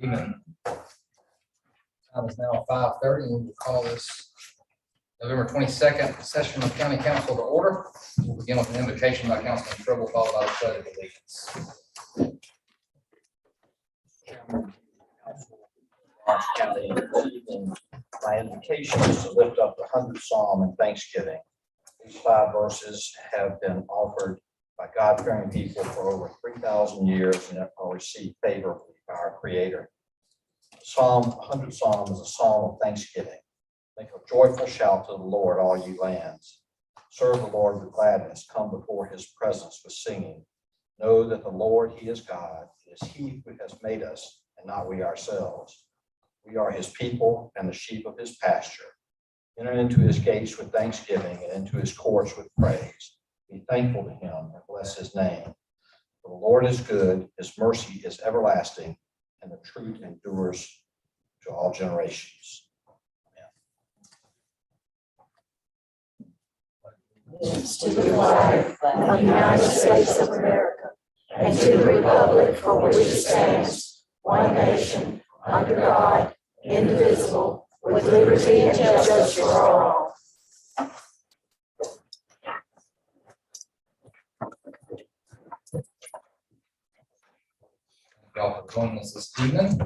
Evening. Time is now 5:30, and we'll call this November 22nd session of County Council to order. We'll begin with an invocation by Councilman Tribble, followed by the pledge of allegiance. Orange County, my invitation is to lift up the 100th Psalm in thanksgiving. These 5 verses have been offered by God-fearing people for over 3,000 years and have received favorably by our Creator. Psalm 100 Psalm is a psalm of thanksgiving. Make a joyful shout to the Lord, all you lands. Serve the Lord with gladness. Come before his presence with singing. Know that the Lord, he is God. It is he who has made us and not we ourselves. We are his people and the sheep of his pasture. Enter into his gates with thanksgiving and into his courts with praise. Be thankful to him and bless his name. For the Lord is good, his mercy is everlasting, and the truth endures to all generations. To the flag of the United States of America and to the republic for which it stands, one nation, under God, indivisible, with liberty and justice for all. Thank y'all for joining us this evening.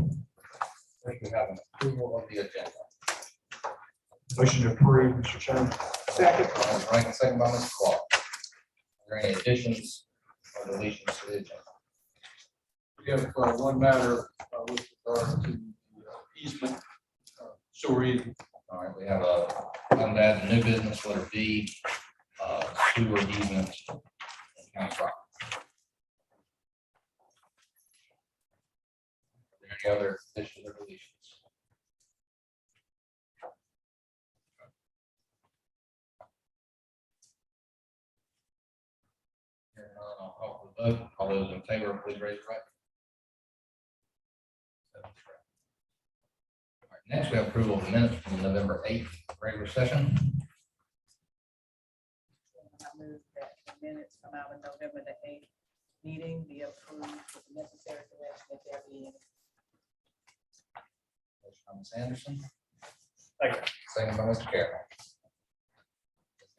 First, we have an approval of the agenda. Motion to approve, Mr. Chairman. Second. Ranking second by Ms. Clark. Are there any additions or deletions to the agenda? We have one matter with regard to the easement, sewer easement. All right, we have a, I'm to add the new business, letter B, sewer easement in county property. Are there any other additions or deletions? Hearing none, I'll call for the vote. All those in favor, please raise your right. All right, next, we have approval of the minutes from the November 8th regular session. I move that the minutes from our November the 8th meeting be approved with the necessary correction if there be any. Motion by Ms. Anderson. Second. Second by Mr. Carroll. Is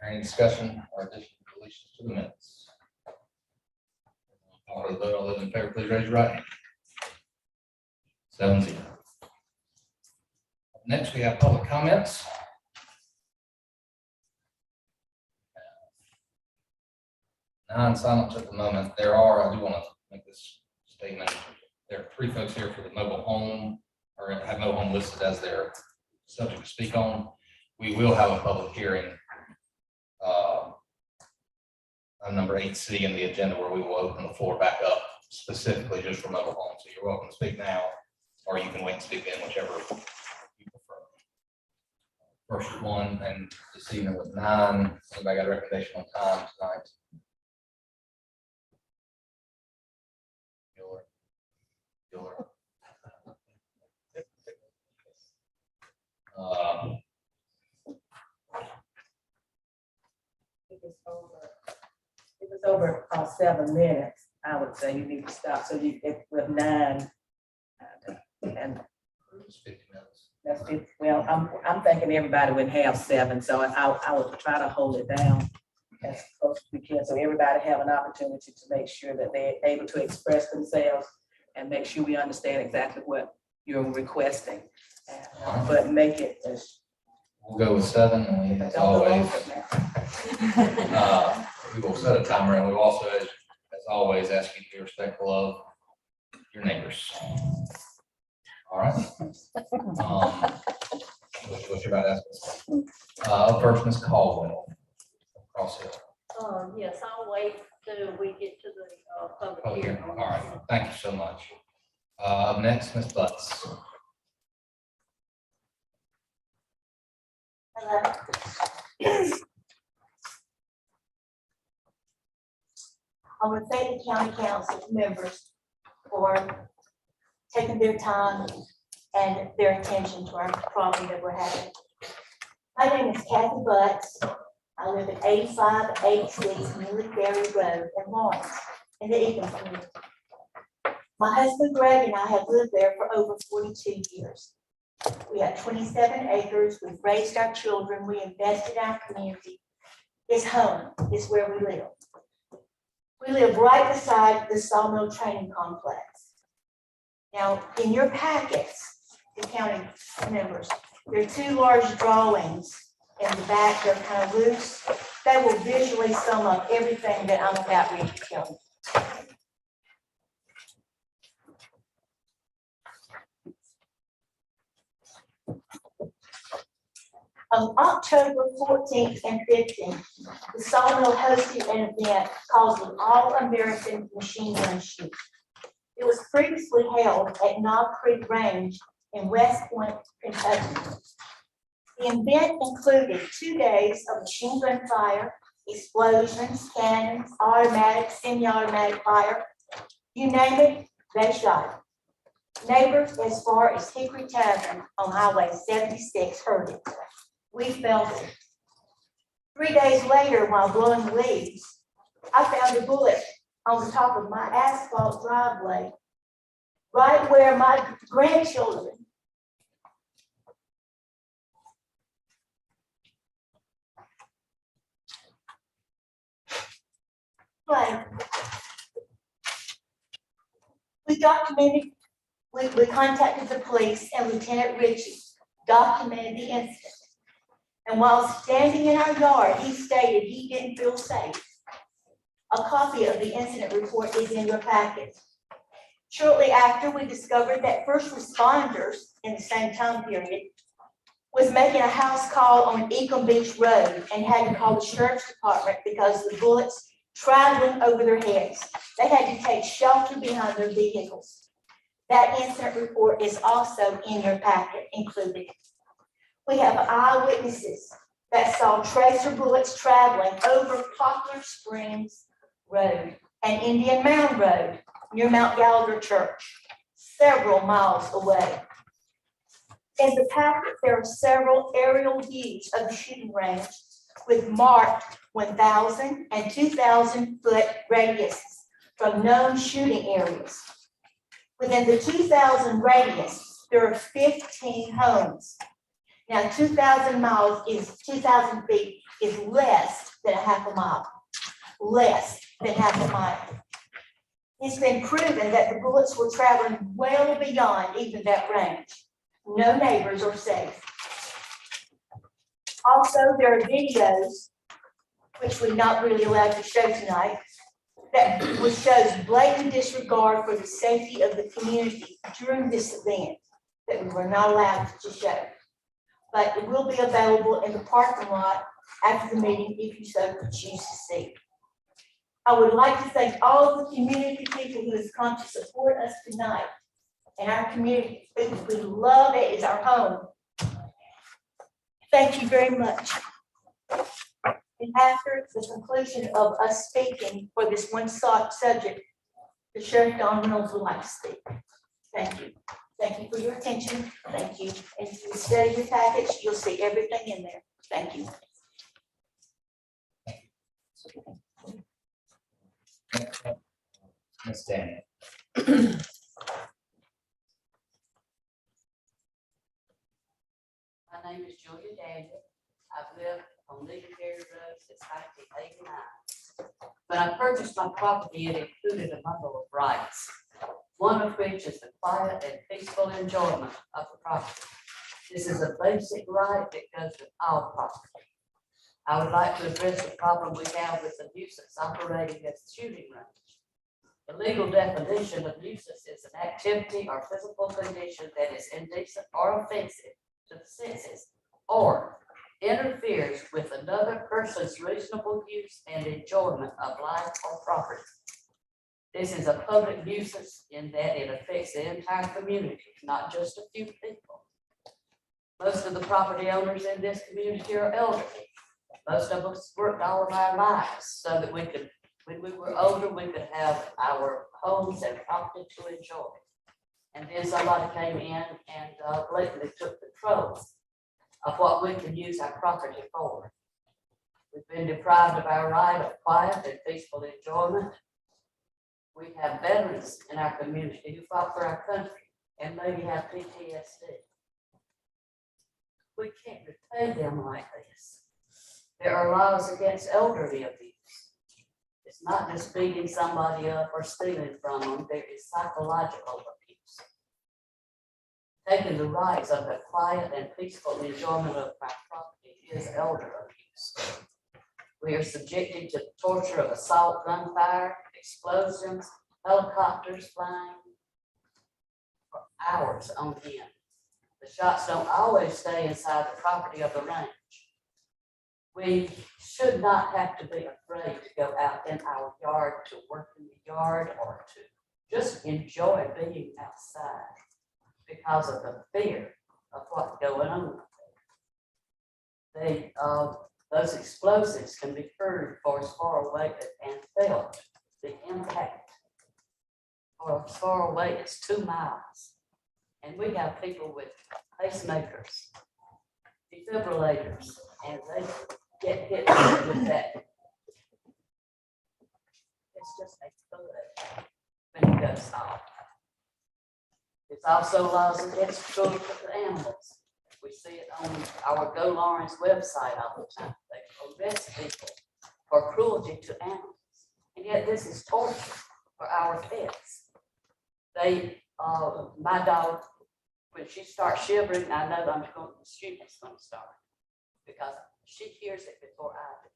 there any discussion or addition or deletions to the minutes? All for the vote, all those in favor, please raise your right hand. 7-0. Next, we have public comments. Non-silence at the moment. There are, I do want to make this statement. There are 3 folks here for the mobile home, or have mobile home listed as their subject to speak on. We will have a public hearing on number 8C in the agenda, where we will open the floor back up specifically just for mobile homes. So you're welcome to speak now, or you can wait and speak then, whichever you prefer. First one, and this evening was 9. Anybody got a recommendation on time tonight? Bueller. If it's over 7 minutes, I would say you need to stop. So you, if with 9, and It's 50 minutes. that's it. Well, I'm thinking everybody would have 7, so I would try to hold it down as close as we can, so everybody have an opportunity to make sure that they're able to express themselves and make sure we understand exactly what you're requesting. But make it as. We'll go with 7, and we, as Don't go always, over now. we will set a timer, and we also, as always, ask you to be respectful of your neighbors. All right. What's your about asking? Up first, Ms. Caldwell. Cross Hill. Yes, I'll wait till we get to the public Oh, hearing. here. All right. Thank you so much. Up next, Ms. Butts. Hello. I want to thank the county council members for taking their time and their attention to our problem that we're having. My name is Kathy Butts. I live at 8586 Muley Ferry Road in Lawrence, in the Eaton community. My husband Greg and I have lived there for over 42 years. We have 27 acres. We've raised our children. We invested in our community. It's home. It's where we live. We live right beside the Sawmill Training Complex. Now, in your packets, the county members, there are two large drawings in the back. They're kind of loose. They will visually sum up everything that I'm about ready to tell you. On October 14th and 15th, the Sawmill hosted an event called the All-American Machine Gun Shoot. It was previously held at Knob Creek Range in West Point, Kentucky. The event included 2 days of machine gun fire, explosions, cannons, automatic, semi-automatic fire. You name it, they shot it. Neighbors as far as Hickory Tavern on Highway 76 heard it. We felt it. 3 days later, while blowing leaves, I found a bullet on the top of my asphalt driveway, right where my grandchildren play. We documented, we contacted the police, and Lieutenant Ritchie documented the incident. And while standing in our yard, he stated he didn't feel safe. A copy of the incident report is in your packet. Shortly after, we discovered that first responders in the same time period was making a house call on Ecom Beach Road and had to call the sheriff's department because the bullets traveling over their heads. They had to take shelter behind their vehicles. That incident report is also in your packet included. We have eyewitnesses that saw tracer bullets traveling over Poplar Springs Road and Indian Mound Road near Mount Gallagher Church, several miles away. In the packet, there are several aerial views of the shooting range with marked 1,000 and 2,000 foot radiuses from known shooting areas. Within the 2,000 radius, there are 15 homes. Now, 2,000 feet is less than a half a mile, less than half a mile. It's been proven that the bullets were traveling well beyond even that range. No neighbors are safe. Also, there are videos, which we're not really allowed to show tonight, that shows blatant disregard for the safety of the community during this event that we were not allowed to show. But it will be available in the parking lot after the meeting if you so choose to see. I would like to thank all of the community people who have come to support us tonight and our community. We love it. It's our home. Thank you very much. And after the conclusion of us speaking for this one subject, the Sheriff Don Reynolds would like to speak. Thank you. Thank you for your attention. Thank you. And if you study your package, you'll see everything in there. Thank you. Ms. Daniel. My name is Julia Daniel. I've lived on Legal Ferry Road since 1989. When I purchased my property, it included a bundle of rights, one of which is the quiet and peaceful enjoyment of the property. This is a basic right that goes with all property. I would like to address the problem we have with the nuisance operating as a shooting range. The legal definition of nuisance is an activity or physical condition that is indecent or offensive to the senses or interferes with another person's reasonable use and enjoyment of life or property. This is a public nuisance in that it affects the entire community, not just a few people. Most of the property owners in this community are elderly. Most of us worked all of our lives so that we could, when we were older, we could have our homes and property to enjoy. And then somebody came in and blatantly took control of what we can use our property for. We've been deprived of our right of quiet and peaceful enjoyment. We have veterans in our community who fought for our country and maybe have PTSD. We can't repay them like this. There are laws against elderly abuse. It's not just beating somebody up or stealing from them, there is psychological abuse. Taking the rights of the quiet and peaceful enjoyment of our property is elder abuse. We are subjected to the torture of assault, gunfire, explosions, helicopters flying for hours on end. The shots don't always stay inside the property of the range. We should not have to be afraid to go out in our yard, to work in the yard, or to just enjoy being outside because of the fear of what's going on. Those explosives can be heard for as far away and felt the impact for as far away as 2 miles. And we have people with pacemakers, defibrillators, and they get hit with that. It's just a thud when it goes off. There's also laws against cruelty to animals. We see it on our Go Lawrence website all the time. They arrest people for cruelty to animals. And yet this is torture for our pets. My dog, when she starts shivering, I know the shooting's going to start because she hears it before I do.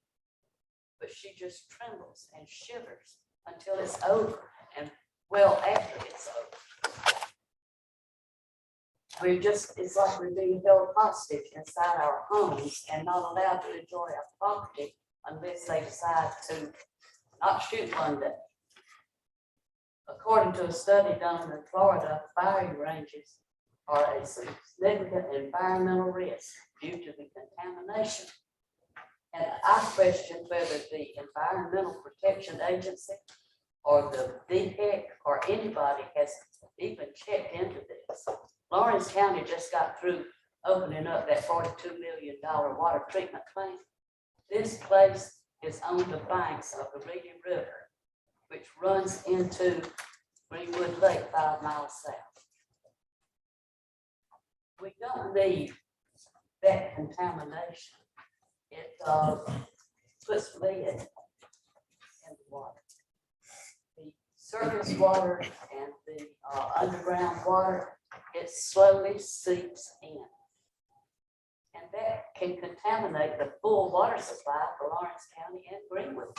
But she just trembles and shivers until it's over and well after it's over. It's like we're being held hostage inside our homes and not allowed to enjoy our property unless they decide to not shoot one day. According to a study done in Florida, firing ranges are a significant environmental risk due to the contamination. And I question whether the Environmental Protection Agency or the DHEC or anybody has even checked into this. Lawrence County just got through opening up that $42 million water treatment plant. This place is on the banks of the Reedy River, which runs into Greenwood Lake 5 miles south. We don't need that contamination. It puts lead in the water. The surface water and the underground water, it slowly seeps in. And that can contaminate the full water supply for Lawrence County and Greenwood.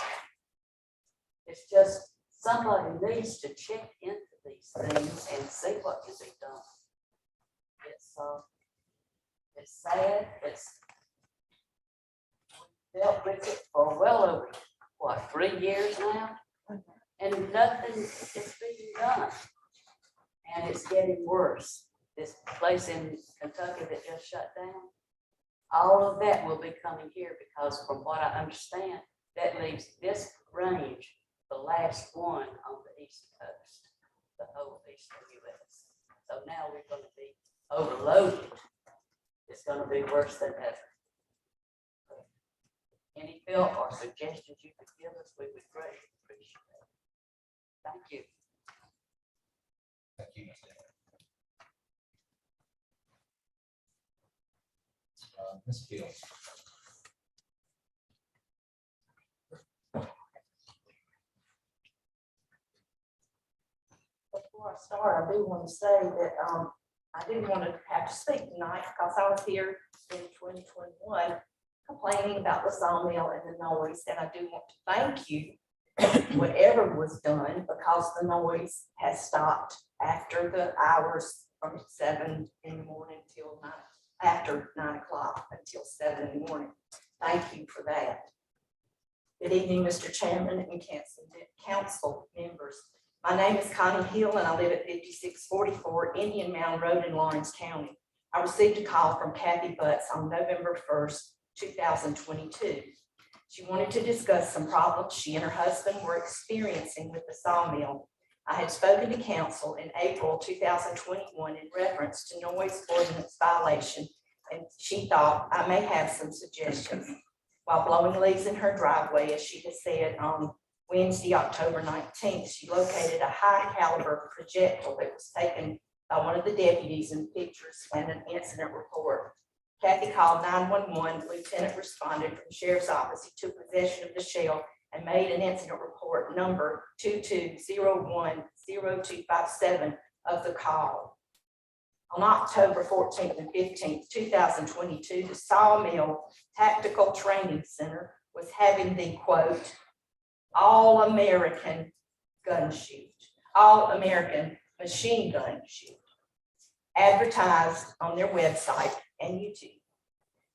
It's just somebody needs to check into these things and see what can be done. It's sad. We've dealt with it for well over, 3 years now? And nothing is being done. And it's getting worse. This place in Kentucky that just shut down, all of that will be coming here because from what I understand, that leaves this range the last one on the east coast, the whole eastern US. So now we're going to be overloaded. It's going to be worse than ever. Any help or suggestions you could give us, we would greatly appreciate it. Thank you. Thank you, Ms. Taylor. Ms. Fields. Before I start, I do want to say that I didn't want to have to speak tonight because I was here in 2021 complaining about the sawmill and the noise, and I do want to thank you, whatever was done, because the noise has stopped after the hours from 7 in the morning till 9, after 9 o'clock until 7 in the morning. Thank you for that. Good evening, Mr. Chairman and council members. My name is Connie Hill and I live at 5644 Indian Mound Road in Lawrence County. I received a call from Kathy Butts on November 1st, 2022. She wanted to discuss some problems she and her husband were experiencing with the sawmill. I had spoken to council in April 2021 in reference to noise ordinance violation, and she thought I may have some suggestions. While blowing leaves in her driveway, as she has said on Wednesday, October 19th, she located a high caliber projectile that was taken by one of the deputies in pictures and an incident report. Kathy called 911. Lieutenant responded from the sheriff's office. He took possession of the shell and made an incident report number 22010257 of the call. On October 14th and 15th, 2022, the Sawmill Tactical Training Center was having the quote, All-American Gun Shoot, All-American Machine Gun Shoot, advertised on their website and YouTube.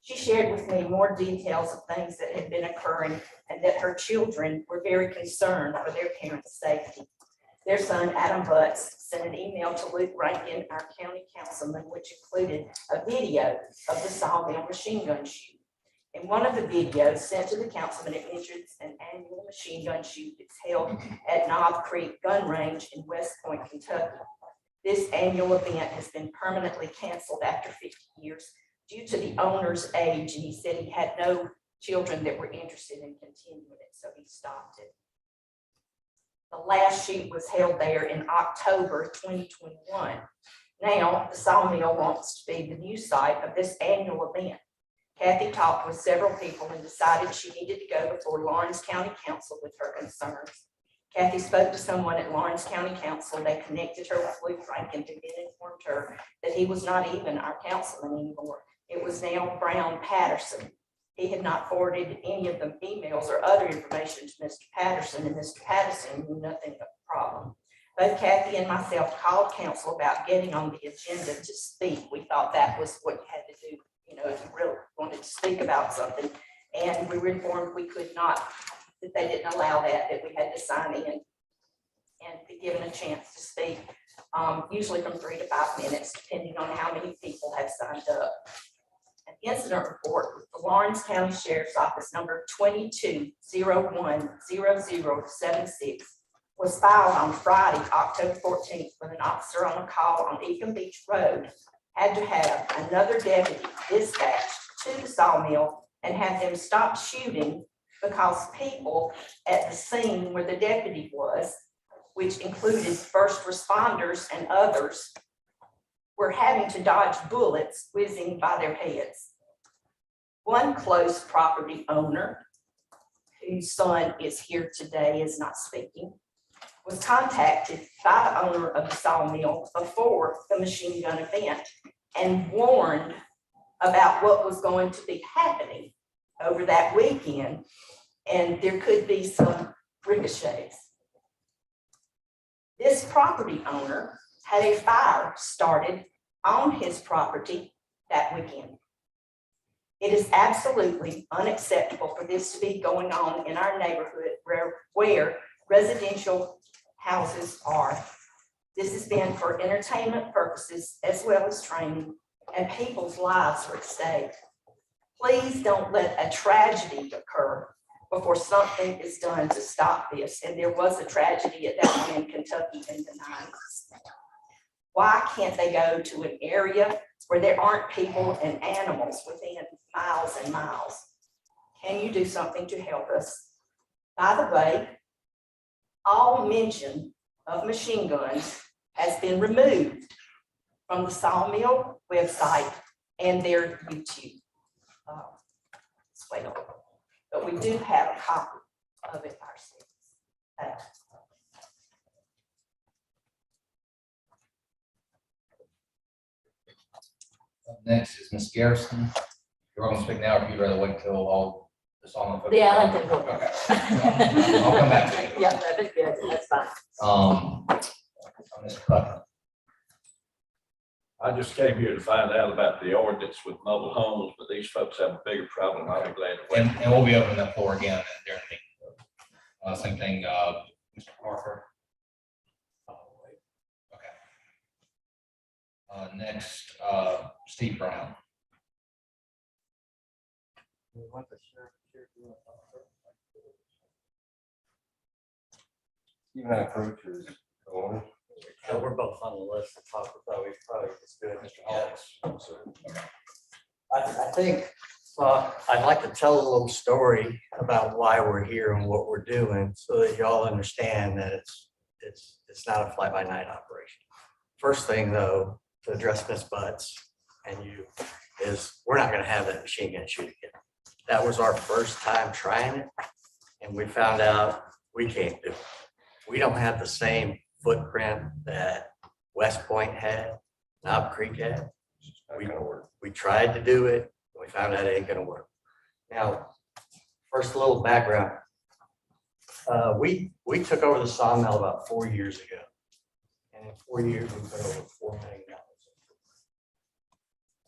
She shared with me more details of things that had been occurring and that her children were very concerned for their parents' safety. Their son, Adam Butts, sent an email to Luke Rankin, our county councilman, which included a video of the Sawmill machine gun shoot. In one of the videos sent to the councilman, it mentions an annual machine gun shoot that's held at Knob Creek Gun Range in West Point, Kentucky. This annual event has been permanently canceled after 50 years due to the owner's age, and he said he had no children that were interested in continuing it, so he stopped it. The last shoot was held there in October 2021. Now, the Sawmill wants to be the new site of this annual event. Kathy talked with several people and decided she needed to go before Lawrence County Council with her concerns. Kathy spoke to someone at Lawrence County Council. They connected her with Luke Rankin and then informed her that he was not even our councilman anymore. It was now Brown Patterson. He had not forwarded any of the emails or other information to Mr. Patterson, and Mr. Patterson knew nothing of the problem. Both Kathy and myself called council about getting on the agenda to speak. We thought that was what you had to do, you know, if you really wanted to speak about something. And we were informed we could not, that they didn't allow that we had to sign in and be given a chance to speak, usually from 3 to 5 minutes, depending on how many people have signed up. An incident report with the Lawrence County Sheriff's Office number 22010076 was filed on Friday, October 14th, when an officer on a call on Ecom Beach Road had to have another deputy dispatched to the Sawmill and have them stop shooting because people at the scene where the deputy was, which included first responders and others, were having to dodge bullets whizzing by their heads. One close property owner, whose son is here today, is not speaking, was contacted by the owner of the Sawmill before the machine gun event and warned about what was going to be happening over that weekend, and there could be some ricochets. This property owner had a fire started on his property that weekend. It is absolutely unacceptable for this to be going on in our neighborhood where residential houses are. This has been for entertainment purposes as well as training, and people's lives are at stake. Please don't let a tragedy occur before something is done to stop this. And there was a tragedy at that one in Kentucky in the 90s. Why can't they go to an area where there aren't people and animals within miles and miles? Can you do something to help us? By the way, all mention of machine guns has been removed from the Sawmill website and their YouTube as well. But we do have a copy of it ourselves. Up next is Ms. Garrison. You're going to speak now, or if you'd rather wait till all this on the. Yeah, I think we'll go. Okay. I'll come back to you. Yeah, that'd be good, that's fine. Mr. Putnam. I just came here to find out about the ordinance with mobile homes, but these folks have a bigger problem. I'll be glad to wait. And we'll be opening the floor again during the meeting. Same thing, Mr. Parker. Okay. Next, Steve Brown. You have approaches. Yeah, we're both on the list to talk about, we probably just do it, Mr. Hall. I think Well, I'd like to tell a little story about why we're here and what we're doing so that y'all understand that it's not a fly-by-night operation. First thing though, to address Ms. Butts and you, is we're not gonna have that machine gun shoot again. That was our first time trying it and we found out we can't do it. We don't have the same footprint that West Point had, Knob Creek had. We tried to do it. We found out it ain't gonna work. Now, first a little background. We took over the sawmill about 4 years ago. And in 4 years, we put over $4 million.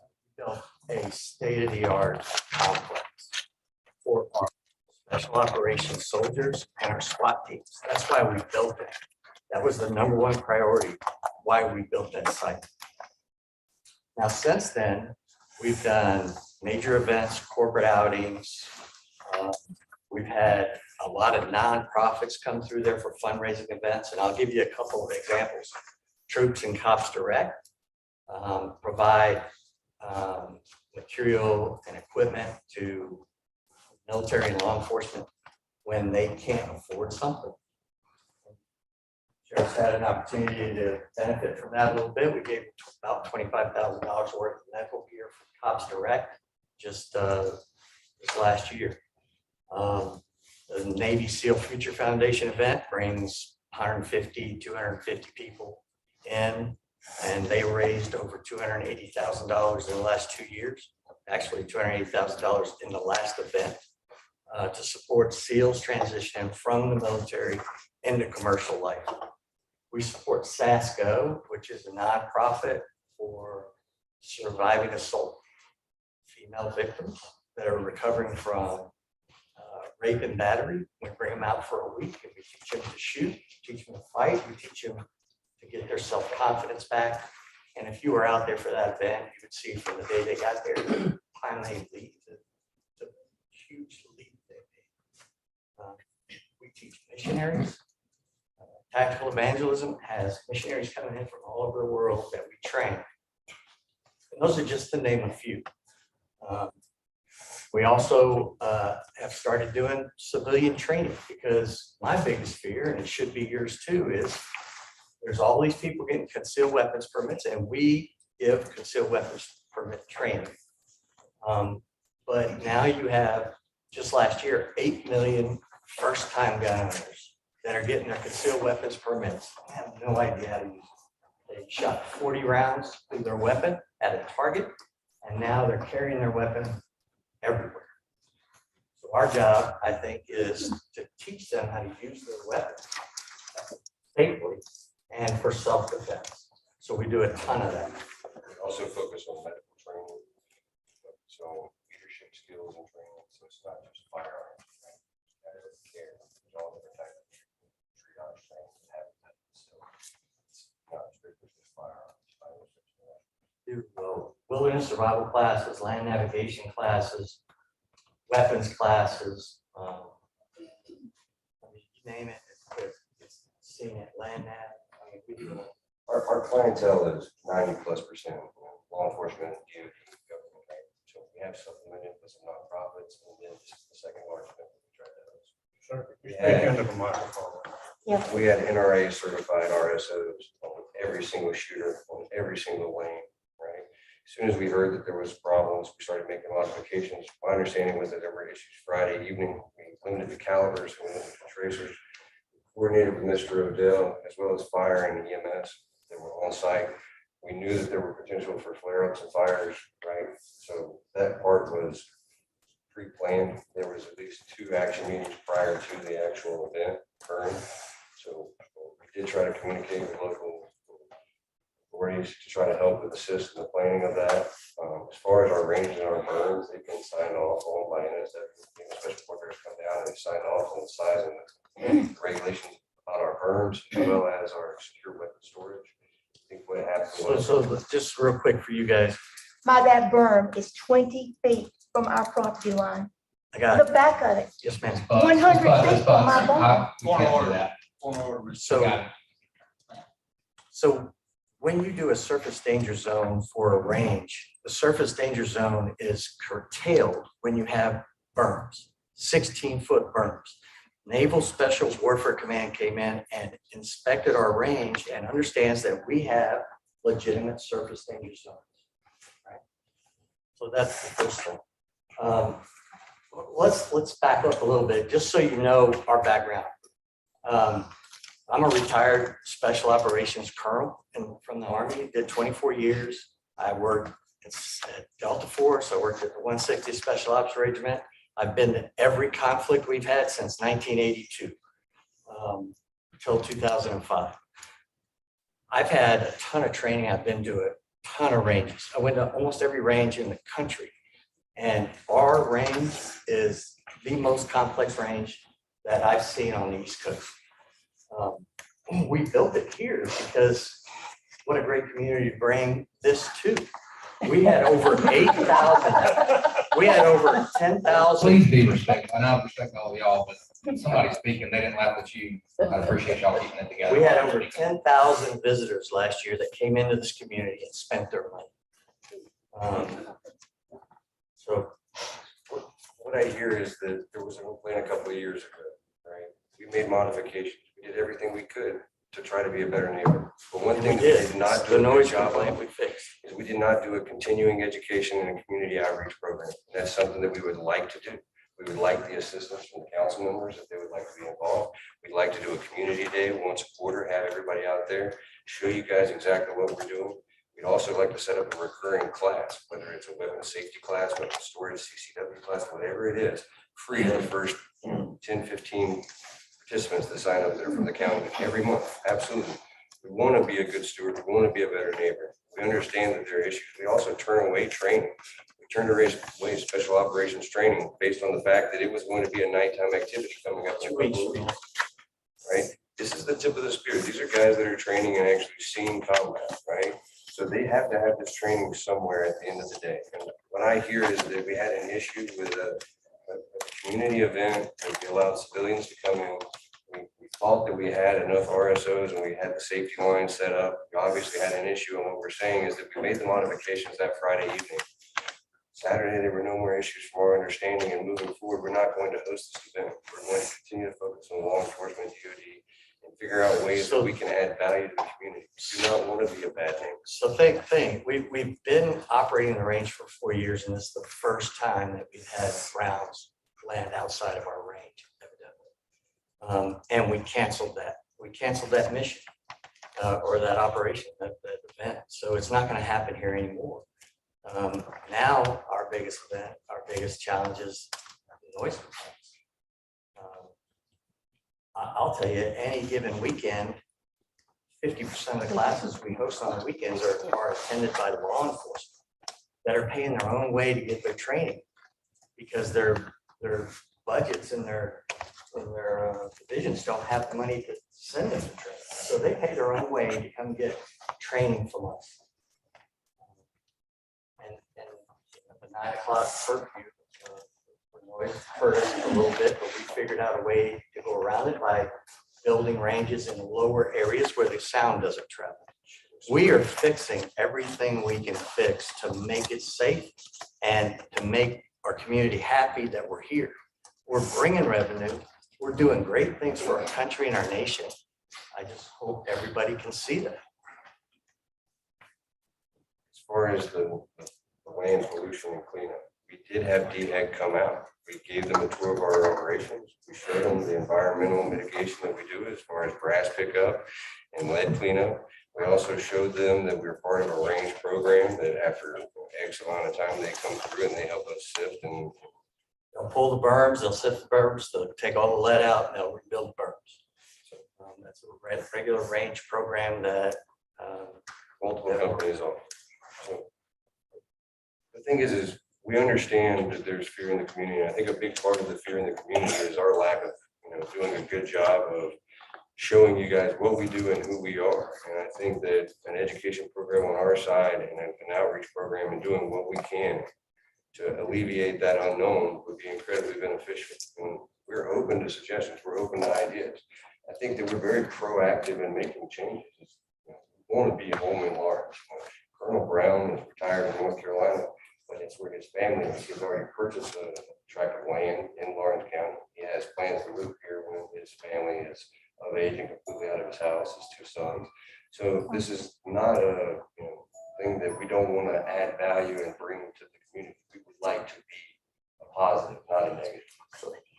We built a state-of-the-art complex for our special operations soldiers and our SWAT teams. That's why we built it. That was the #1 priority, why we built that site. Now, since then, we've done major events, corporate outings. We've had a lot of nonprofits come through there for fundraising events, and I'll give you a couple of examples. Troops and Cops Direct provide material and equipment to military and law enforcement when they can't afford something. Sheriff's had an opportunity to benefit from that a little bit. We gave about $25,000 worth of medical gear from Cops Direct just this last year. The Navy SEAL Future Foundation event brings 150, 250 people in, and they raised over $280,000 in the last 2 years. Actually, $280,000 in the last event to support SEALs transition from the military into commercial life. We support SASCO, which is a nonprofit for surviving assault female victims that are recovering from rape and battery. We bring them out for a week and we teach them to shoot, teach them to fight, we teach them to get their self-confidence back. And if you were out there for that event, you would see from the day they got there, the time they leave, the huge leap they made. We teach missionaries. Tactical evangelism has missionaries coming in from all over the world that we train. And those are just to name a few. We also have started doing civilian training because my biggest fear, and it should be yours too, is there's all these people getting concealed weapons permits and we give concealed weapons permit training. But now you have, just last year, 8 million first-time gun owners that are getting their concealed weapons permits. I have no idea how to use it. They shot 40 rounds through their weapon at a target, and now they're carrying their weapon everywhere. So our job, I think, is to teach them how to use their weapon safely and for self-defense. So we do a ton of that. We also focus on medical training, so leadership skills and training. So it's not just firearms. Care. There's all different types of triage training and habitat. So it's not strictly just firearms. Do wilderness survival classes, land navigation classes, weapons classes. You name it, it's seen it, land nav. I mean, we do it. Our clientele is 90+% law enforcement, DOD, government. Right? So we have supplemented with some nonprofits, and then the second largest event we tried to host. Sir, speak into the microphone. We had NRA certified RSOs on every single shooter, on every single lane, right? As soon as we heard that there was problems, we started making modifications. My understanding was that there were issues Friday evening. We limited the calibers, we limited the tracers, coordinated with Mr. Odell, as well as fire and EMS that were on site. We knew that there were potential for flare-ups and fires, right? So that part was pre-planned. There was at least 2 action meetings prior to the actual event occurring. So we did try to communicate with local authorities to try to help with assist in the planning of that. As far as our ranges and our burns, they've been signed off on by NSF. Special forces come down and they sign off on the size and the regulations on our burns as well as our secure weapon storage. I think what happened was. So just real quick for you guys, That berm is 20 feet from our property line. I got The it. back of it. Yes, ma'am. 100 feet from my barn. We can't do that. So when you do a surface danger zone for a range, the surface danger zone is curtailed when you have berms, 16-foot berms. Naval Special Warfare Command came in and inspected our range and understands that we have legitimate surface danger zones. Right? So that's the first thing. Let's back up a little bit, just so you know our background. I'm a retired special operations colonel from the Army, did 24 years. I worked at Delta Force, I worked at the 160th Special Ops Regiment. I've been to every conflict we've had since 1982 until 2005. I've had a ton of training. I've been to a ton of ranges. I went to almost every range in the country. And our range is the most complex range that I've seen on the East Coast. We built it here because what a great community to bring this to. We had over 8,000, we had over 10,000. Please be respectful, and I respect all of y'all, but somebody's speaking, they didn't laugh at you. I appreciate y'all keeping it together. We had over 10,000 visitors last year that came into this community and spent their money. So what I hear is that there was a plan a couple of years ago, right? We made modifications. We did everything we could to try to be a better neighbor. But one thing we did not do The a good noise job complaint of we fixed. is we did not do a continuing education and a community outreach program. That's something that we would like to do. We would like the assistance from the council members if they would like to be involved. We'd like to do a community day once a quarter, have everybody out there, show you guys exactly what we're doing. We'd also like to set up a recurring class, whether it's a weapons safety class, weapons storage, CCW class, whatever it is, free to the first 10, 15 participants that sign up there from the county every month. Absolutely. We want to be a good steward. We want to be a better neighbor. We understand that there are issues. We also turn away training. We turned away special operations training based on the fact that it was going to be a nighttime activity coming up. 2 weeks. Right? This is the tip of the spear. These are guys that are training and actually seeing combat, right? So they have to have this training somewhere at the end of the day. And what I hear is that we had an issue with a community event that we allowed civilians to come in. We thought that we had enough RSOs and we had the safety line set up. We obviously had an issue, and what we're saying is that we made the modifications that Friday evening. Saturday, there were no more issues from our understanding, and moving forward, we're not going to host this event. We're going to continue to focus on law enforcement, DOD, and figure out ways that we can add value to the community. We do not want to be a bad neighbor. So we've been operating the range for 4 years, and this is the first time that we've had rounds land outside of our range, evidently. And we canceled that. We canceled that mission or that operation, that event. So it's not going to happen here anymore. Now our biggest event, our biggest challenge is the noise complaints. I'll tell you, any given weekend, 50% of the classes we host on the weekends are attended by law enforcement that are paying their own way to get their training because their budgets and their divisions don't have the money to send them to training. So they pay their own way to come get training from us. And the 9 o'clock curfew noise hurt us a little bit, but we figured out a way to go around it by building ranges in lower areas where the sound doesn't travel. We are fixing everything we can fix to make it safe and to make our community happy that we're here. We're bringing revenue. We're doing great things for our country and our nation. I just hope everybody can see that. As far as the land pollution and cleanup, we did have DHEC come out. We gave them a tour of our operations. We showed them the environmental mitigation that we do as far as grass pickup and lead cleanup. We also showed them that we're part of a range program that after X amount of time, they come through and they help us sift and They'll pull the berms, they'll sift the berms, they'll take all the lead out, and they'll rebuild the berms. So that's a regular range program that multiple companies on. So the thing is we understand that there's fear in the community. And I think a big part of the fear in the community is our lack of, doing a good job of showing you guys what we do and who we are. And I think that an education program on our side and an outreach program and doing what we can to alleviate that unknown would be incredibly beneficial. And we're open to suggestions. We're open to ideas. I think that we're very proactive in making changes. We going to be home in Lawrence. Colonel Brown is retired in North Carolina, but it's where his family is. He's already purchased a tract of land in Lawrence County. He has plans to live here when his family is of age and completely out of his house, his two sons. So this is not a, thing that we don't want to add value and bring to the community. We would like to be a positive, not a negative.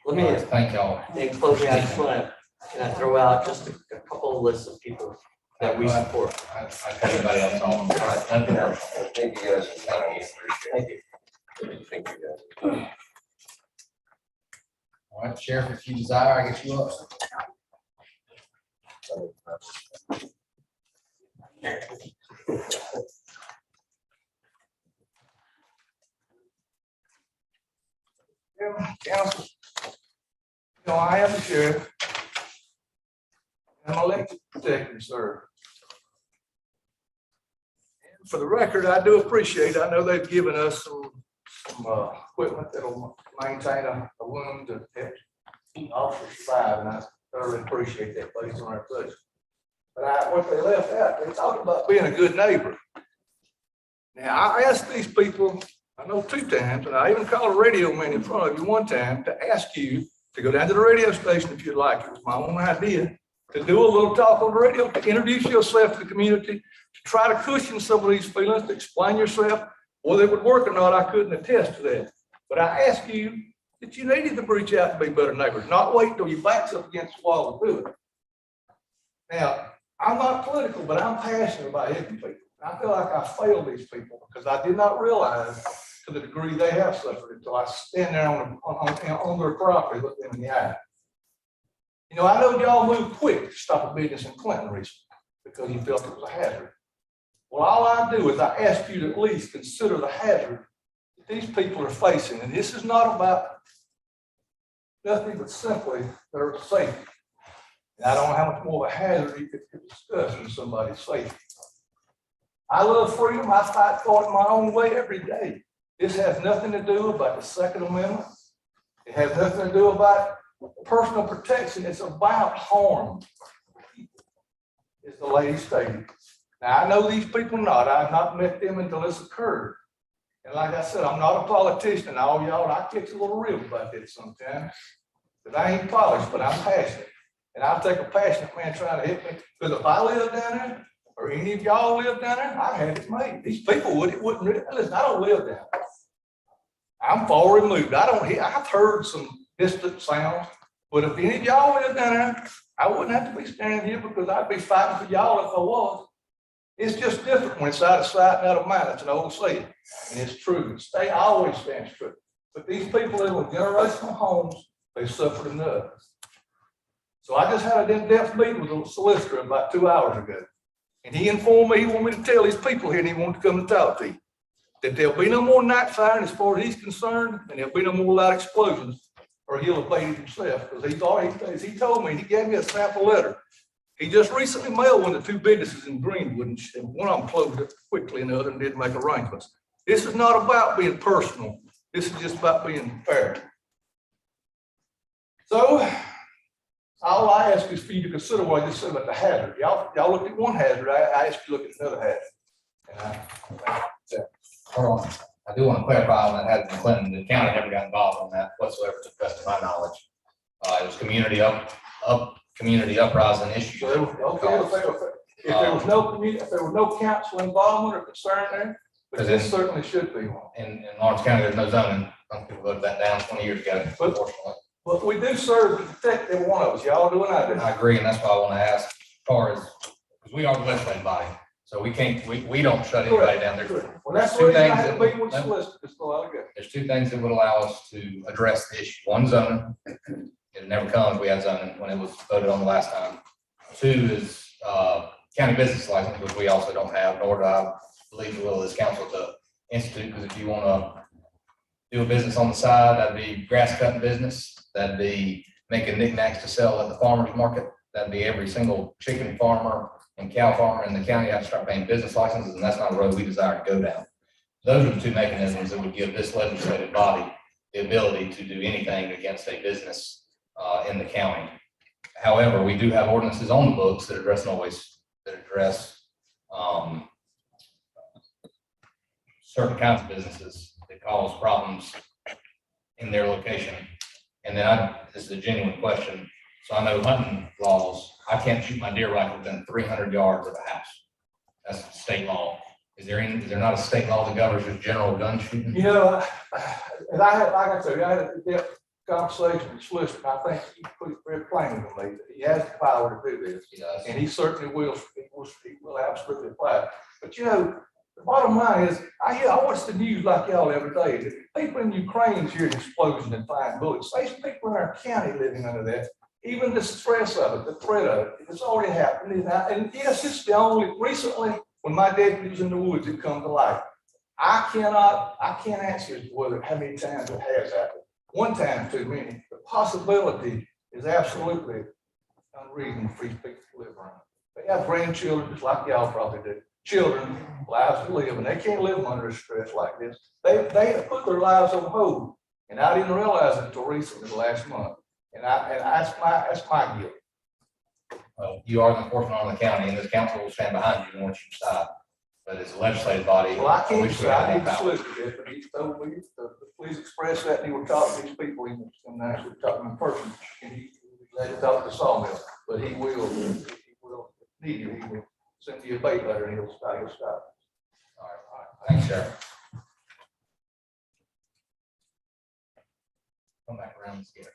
Let me, Thank y'all. in closing, I just want to, can I throw out just a couple of lists of people that we support? I cut everybody else on. Nothing else. Thank you guys. for your time. Thank you. Thank you guys. All right, Sheriff, if you desire, I get you up. Council, I am the sheriff. I'm elected to protect and serve. And for the record, I do appreciate, I know they've given us some equipment that'll maintain a wound to help keep officers survive, and I thoroughly appreciate that based on our budget. But what they left out, they talked about being a good neighbor. Now, I asked these people, I know 2 times, and I even called a radio man in front of you 1 time to ask you to go down to the radio station if you'd like. It was my own idea to do a little talk on the radio, to introduce yourself to the community, to try to cushion some of these feelings, to explain yourself. Whether it would work or not, I couldn't attest to that. But I asked you that you needed to reach out to be better neighbors, not wait till your back's up against the wall to do it. Now, I'm not political, but I'm passionate about helping people. I feel like I failed these people because I did not realize to the degree they have suffered until I stand there on their property, look them in the eye. I know y'all moved quick to stop a business in Clinton recently because you felt it was a hazard. Well, all I do is I ask you to at least consider the hazard that these people are facing. And this is not about nothing but simply their safety. And I don't know how much more of a hazard you could discuss than somebody's safety. I love freedom. I fight for it my own way every day. This has nothing to do about the Second Amendment. It has nothing to do about personal protection. It's about harm, as the lady stated. Now, I know these people not. I have not met them until this occurred. And like I said, I'm not a politician. And all y'all, I get a little real about this sometimes. But I ain't polished, but I'm passionate. And I'll take a passionate man trying to help me. Because if I live down there, or any of y'all live down there, I had it made. These people wouldn't really, listen, I don't live down there. I'm far removed. I've heard some distant sounds, but if any of y'all live down there, I wouldn't have to be standing here because I'd be fighting for y'all if I was. It's just different when it's out of sight and out of mind. It's an old saying, and it's true. It always stands true. But these people live in generational homes, they suffered enough. So I just had an in-depth meeting with a solicitor about 2 hours ago. And he informed me, he wanted me to tell these people here, and he wanted to come and talk to you, that there'll be no more night firing as far as he's concerned, and there'll be no more loud explosions, or he'll evade it himself. Because he's already, as he told me, he gave me a sample letter. He just recently mailed one to 2 businesses in Greenwood, and one of them closed it quickly, and the other didn't make arrangements. This is not about being personal. This is just about being fair. So, all I ask is for you to consider what I just said about the hazard. Y'all looked at one hazard, I asked you to look at another hazard. And Hold on. I do want to clarify on that hazard in Clinton. The county never got involved on that whatsoever, to the best of my knowledge. It was community uprising issue. so, if there was no community, if there was no council involvement or concern there, but this certainly should be one. In Lawrence County, there's no zoning. Some people voted that down 20 years ago, unfortunately. But we do serve to protect every one of us. Y'all do what I do. I agree, and that's why I want to ask, as far as, because we are the legislative body, so we can't, we don't shut anybody down. There's Well, that's the two reason I things had that- to meet with the solicitor just a while ago. There's 2 things that would allow us to address the issue. One, zoning. It never comes. We had zoning when it was voted on the last time. 2 is county business license, which we also don't have, nor do I believe the will of this council to institute, because if you want to do a business on the side, that'd be grass cutting business, that'd be making knickknacks to sell at the farmer's market, that'd be every single chicken farmer and cow farmer in the county have to start paying business licenses, and that's not a road we desire to go down. Those are the 2 mechanisms that would give this legislative body the ability to do anything against a business in the county. However, we do have ordinances on the books that address noise, that address certain kinds of businesses that cause problems in their location. And then this is a genuine question. So I know hunting laws, I can't shoot my deer rifle within 300 yards of a house. That's state law. Is there not a state law that governs just general gun shooting? You know, and like I said, I had a depth conversation with Solicitor, I think he put it very plain to me, that he has the power to do this. He does. And he certainly will, he will absolutely apply. But you know, the bottom line is, I watch the news like y'all every day. The people in Ukraine hear the explosion and flying bullets. There's people in our county living under that. Even the stress of it, the threat of it, it's already happened. And yes, it's the only, recently, when my deputy was in the woods, it come to light. I can't answer as to whether, how many times it has happened. One time too many. The possibility is absolutely unreasonable for these people to live around. They have grandchildren, just like y'all probably do. Children, lives to live, and they can't live under stress like this. They put their lives on hold, and I didn't realize it until recently, last month. And that's my guilt. Well, you are the enforcement arm of the county, and this council will stand behind you once you stop. But as a legislative body. Well, I can't wish we say, had I more need to power. solicit it, but he told me, please express that, and he will talk to these people, he will actually talk to them in person, and he let talk to Sawmill, but he will need you, he will send you a bait letter, and he'll stop. All right. Thanks, Sheriff. Come back around and see us.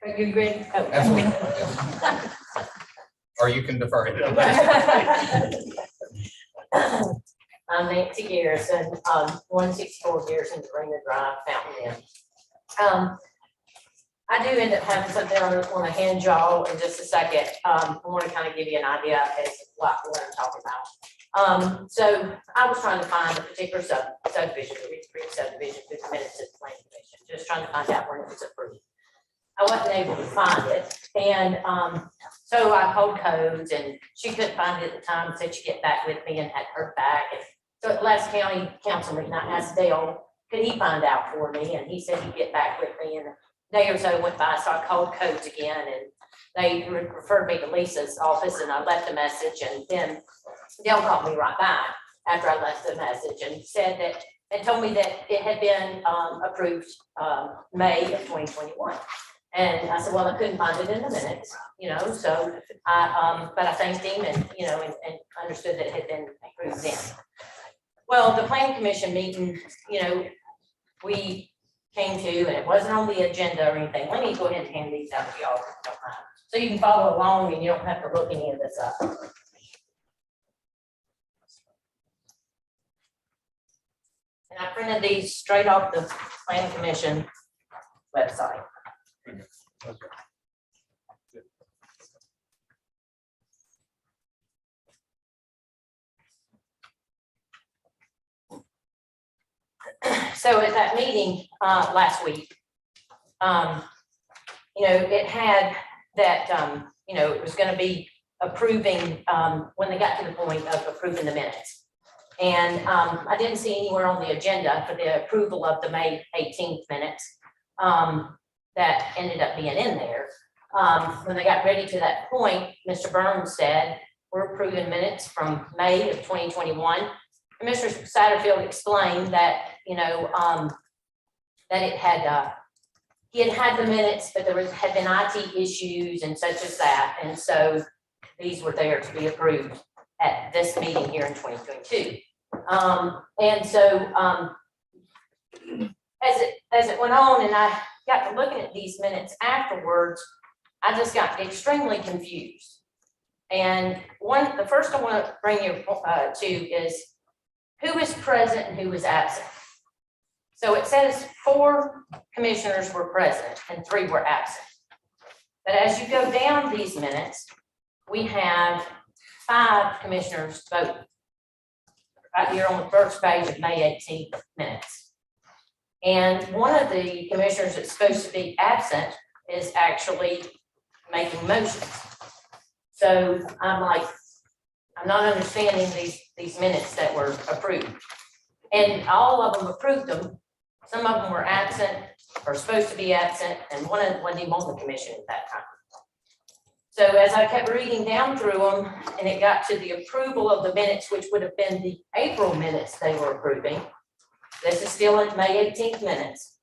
Are you ready? Oh. Absolutely. Or you can defer it. I'm Nancy Garrison, 164 Garrison Arena Drive, Fountain Inn. I do end up having something I want to hand y'all in just a second. I want to kind of give you an idea as to what I'm talking about. So I was trying to find a particular subdivision, the Ridge Creek subdivision, 50 minutes to the planning commission, just trying to find out when it was approved. I wasn't able to find it, and so I called codes, and she couldn't find it at the time, said she'd get back with me, and had heard back. And so at the last county council meeting, I asked Dale, could he find out for me, and he said he'd get back with me, and a day or so went by, so I called codes again, and they referred me to Lisa's office, and I left a message, and then Dale called me right back after I left the message, and said that, and told me that it had been approved May of 2021. And I said, well, I couldn't find it in the minutes, you know, so but I thanked him and, you know, and understood that it had been approved then. Well, the planning commission meeting, you know, we came to, and it wasn't on the agenda or anything. Let me go ahead and hand these out to y'all, if you don't mind, so you can follow along and you don't have to look any of this up. And I printed these straight off the planning commission website. So at that meeting last week, you know, it had that, you know, it was going to be approving when they got to the point of approving the minutes. And I didn't see anywhere on the agenda for the approval of the May 18th minutes that ended up being in there. When they got ready to that point, Mr. Burns said, we're approving minutes from May of 2021. And Mr. Satterfield explained that, you know, that it had, he had the minutes, but there had been IT issues and such as that. And so these were there to be approved at this meeting here in 2022. And so as it went on and I got to looking at these minutes afterwards, I just got extremely confused. And the first I want to bring you to is who is present and who is absent. So it says 4 commissioners were present and 3 were absent. But as you go down these minutes, we have 5 commissioners voting. Right here on the first page of May 18th minutes. And one of the commissioners that's supposed to be absent is actually making motions. So I'm like, I'm not understanding these minutes that were approved. And all of them approved them. Some of them were absent or supposed to be absent, and one wasn't even on the commission at that time. So as I kept reading down through them, and it got to the approval of the minutes, which would have been the April minutes they were approving. This is still in May 18th minutes.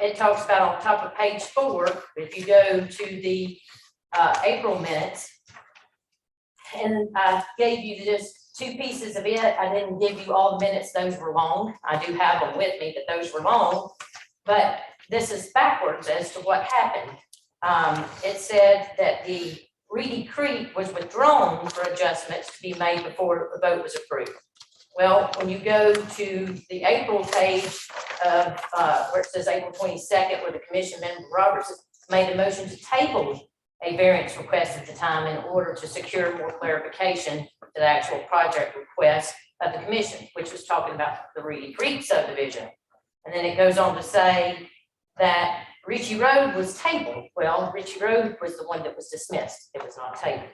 It talks about on top of page 4, if you go to the April minutes, and I gave you just 2 pieces of it. I didn't give you all the minutes, those were long. I do have them with me, but those were long. But this is backwards as to what happened. It said that the Reedy Creek was withdrawn for adjustments to be made before the vote was approved. Well, when you go to the April page of, where it says April 22nd, where the commission member Roberts made a motion to table a variance request at the time in order to secure more clarification to the actual project request of the commission, which was talking about the Reedy Creek subdivision. And then it goes on to say that Ritchie Road was tabled. Well, Ritchie Road was the one that was dismissed. It was not tabled.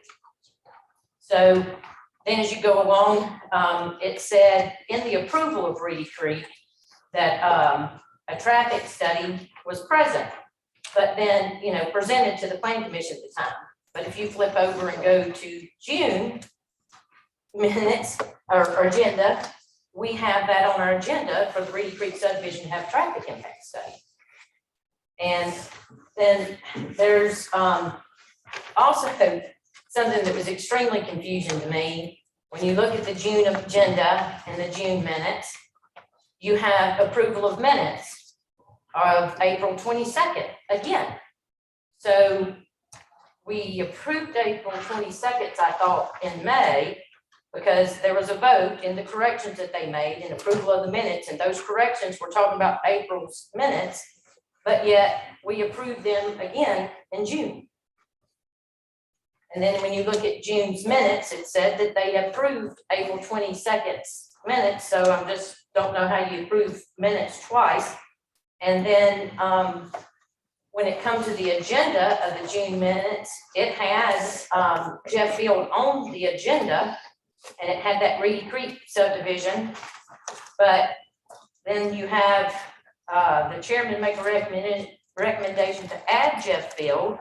So then as you go along, it said in the approval of Reedy Creek that a traffic study was present, but then, you know, presented to the planning commission at the time. But if you flip over and go to June minutes or agenda, we have that on our agenda for the Reedy Creek subdivision to have traffic impact study. And then there's also something that was extremely confusing to me. When you look at the June agenda and the June minutes, you have approval of minutes of April 22nd again. So we approved April 22nd, I thought, in May, because there was a vote in the corrections that they made and approval of the minutes, and those corrections were talking about April's minutes, but yet we approved them again in June. And then when you look at June's minutes, it said that they approved April 22nd's minutes, so I just don't know how you approve minutes twice. And then when it comes to the agenda of the June minutes, it has Jeff Field on the agenda, and it had that Reedy Creek subdivision. But then you have the chairman make a recommendation to add Jeff Field.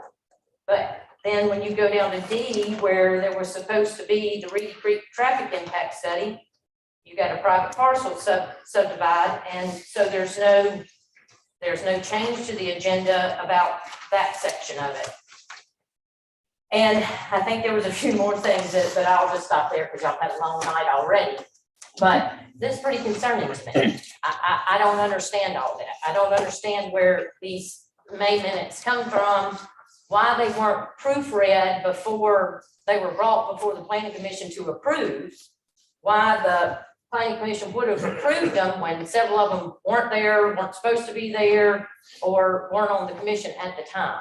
But then when you go down to D, where there was supposed to be the Reedy Creek traffic impact study, you got a private parcel subdivide, and so there's no change to the agenda about that section of it. And I think there was a few more things but I'll just stop there because y'all had a long night already. But this is pretty concerning to me. I don't understand all that. I don't understand where these May minutes come from, why they weren't proofread before they were brought before the planning commission to approve, why the planning commission would have approved them when several of them weren't supposed to be there, or weren't on the commission at the time.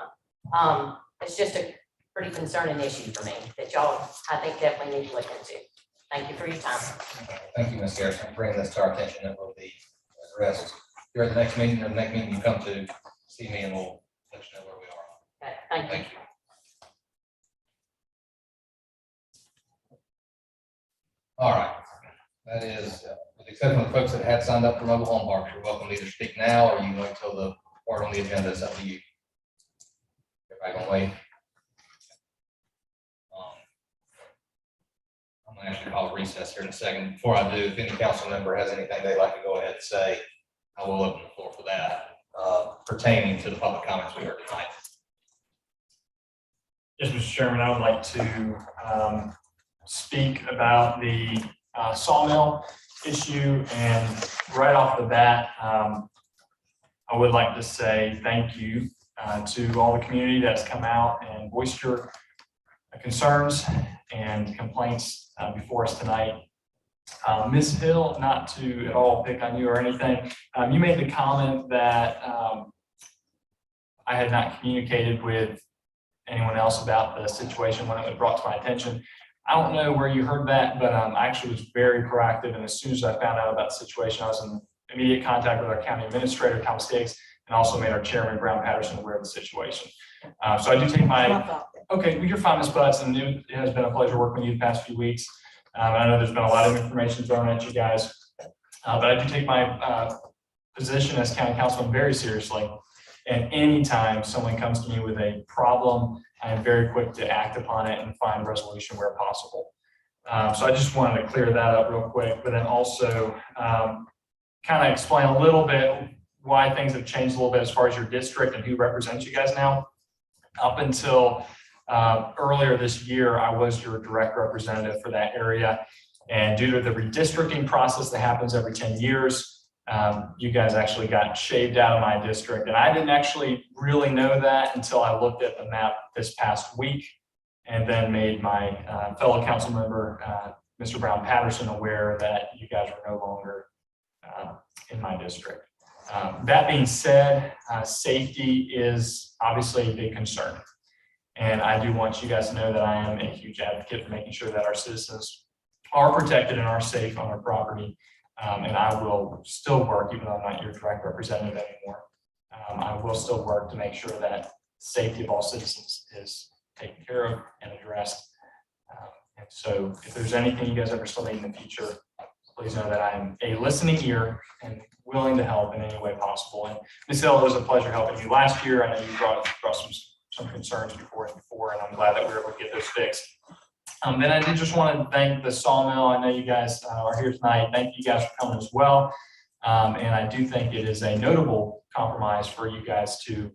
It's just a pretty concerning issue for me that y'all, I think, definitely need to look into. Thank you for your time. Thank you, Ms. Garrison, for bringing this to our attention. It will be addressed here at the next meeting, or the next meeting you come to see me, and we'll let you know where we are. Okay, thank you. Thank you. All right, that is, with the exception of the folks that had signed up for mobile home parks, you're welcome to either speak now, or you can wait till the part on the agenda is up to you. Everybody gonna wait? I'm gonna actually call a recess here in a second. Before I do, if any council member has anything they'd like to go ahead and say, I will open the floor for that, pertaining to the public comments we heard tonight. Yes, Mr. Chairman, I would like to speak about the sawmill issue, and right off the bat, I would like to say thank you to all the community that's come out and voiced your concerns and complaints before us tonight. Ms. Hill, not to at all pick on you or anything, you made the comment that I had not communicated with anyone else about the situation when it was brought to my attention. I don't know where you heard that, but I actually was very proactive, and as soon as I found out about the situation, I was in immediate contact with our county administrator, Thomas Higgs, and also made our chairman, Brown Patterson, aware of the situation. So I do take okay, well, you're fine, Ms. Butts, and it has been a pleasure working with you the past few weeks. I know there's been a lot of information thrown at you guys, but I do take my position as county councilman very seriously. And anytime someone comes to me with a problem, I am very quick to act upon it and find resolution where possible. So I just wanted to clear that up real quick, but then also kind of explain a little bit why things have changed a little bit as far as your district and who represents you guys now. Up until earlier this year, I was your direct representative for that area. And due to the redistricting process that happens every 10 years, you guys actually got shaved out of my district. And I didn't actually really know that until I looked at the map this past week and then made my fellow council member, Mr. Brown Patterson, aware that you guys were no longer in my district. That being said, safety is obviously a big concern. And I do want you guys to know that I am a huge advocate for making sure that our citizens are protected and are safe on our property. And I will still work, even though I'm not your direct representative anymore. I will still work to make sure that safety of all citizens is taken care of and addressed. And so if there's anything you guys ever still need in the future, please know that I am a listening ear and willing to help in any way possible. And Ms. Hill, it was a pleasure helping you last year. I know you brought some concerns before, and I'm glad that we were able to get those fixed. Then I did just want to thank the Sawmill. I know you guys are here tonight. Thank you guys for coming as well. And I do think it is a notable compromise for you guys to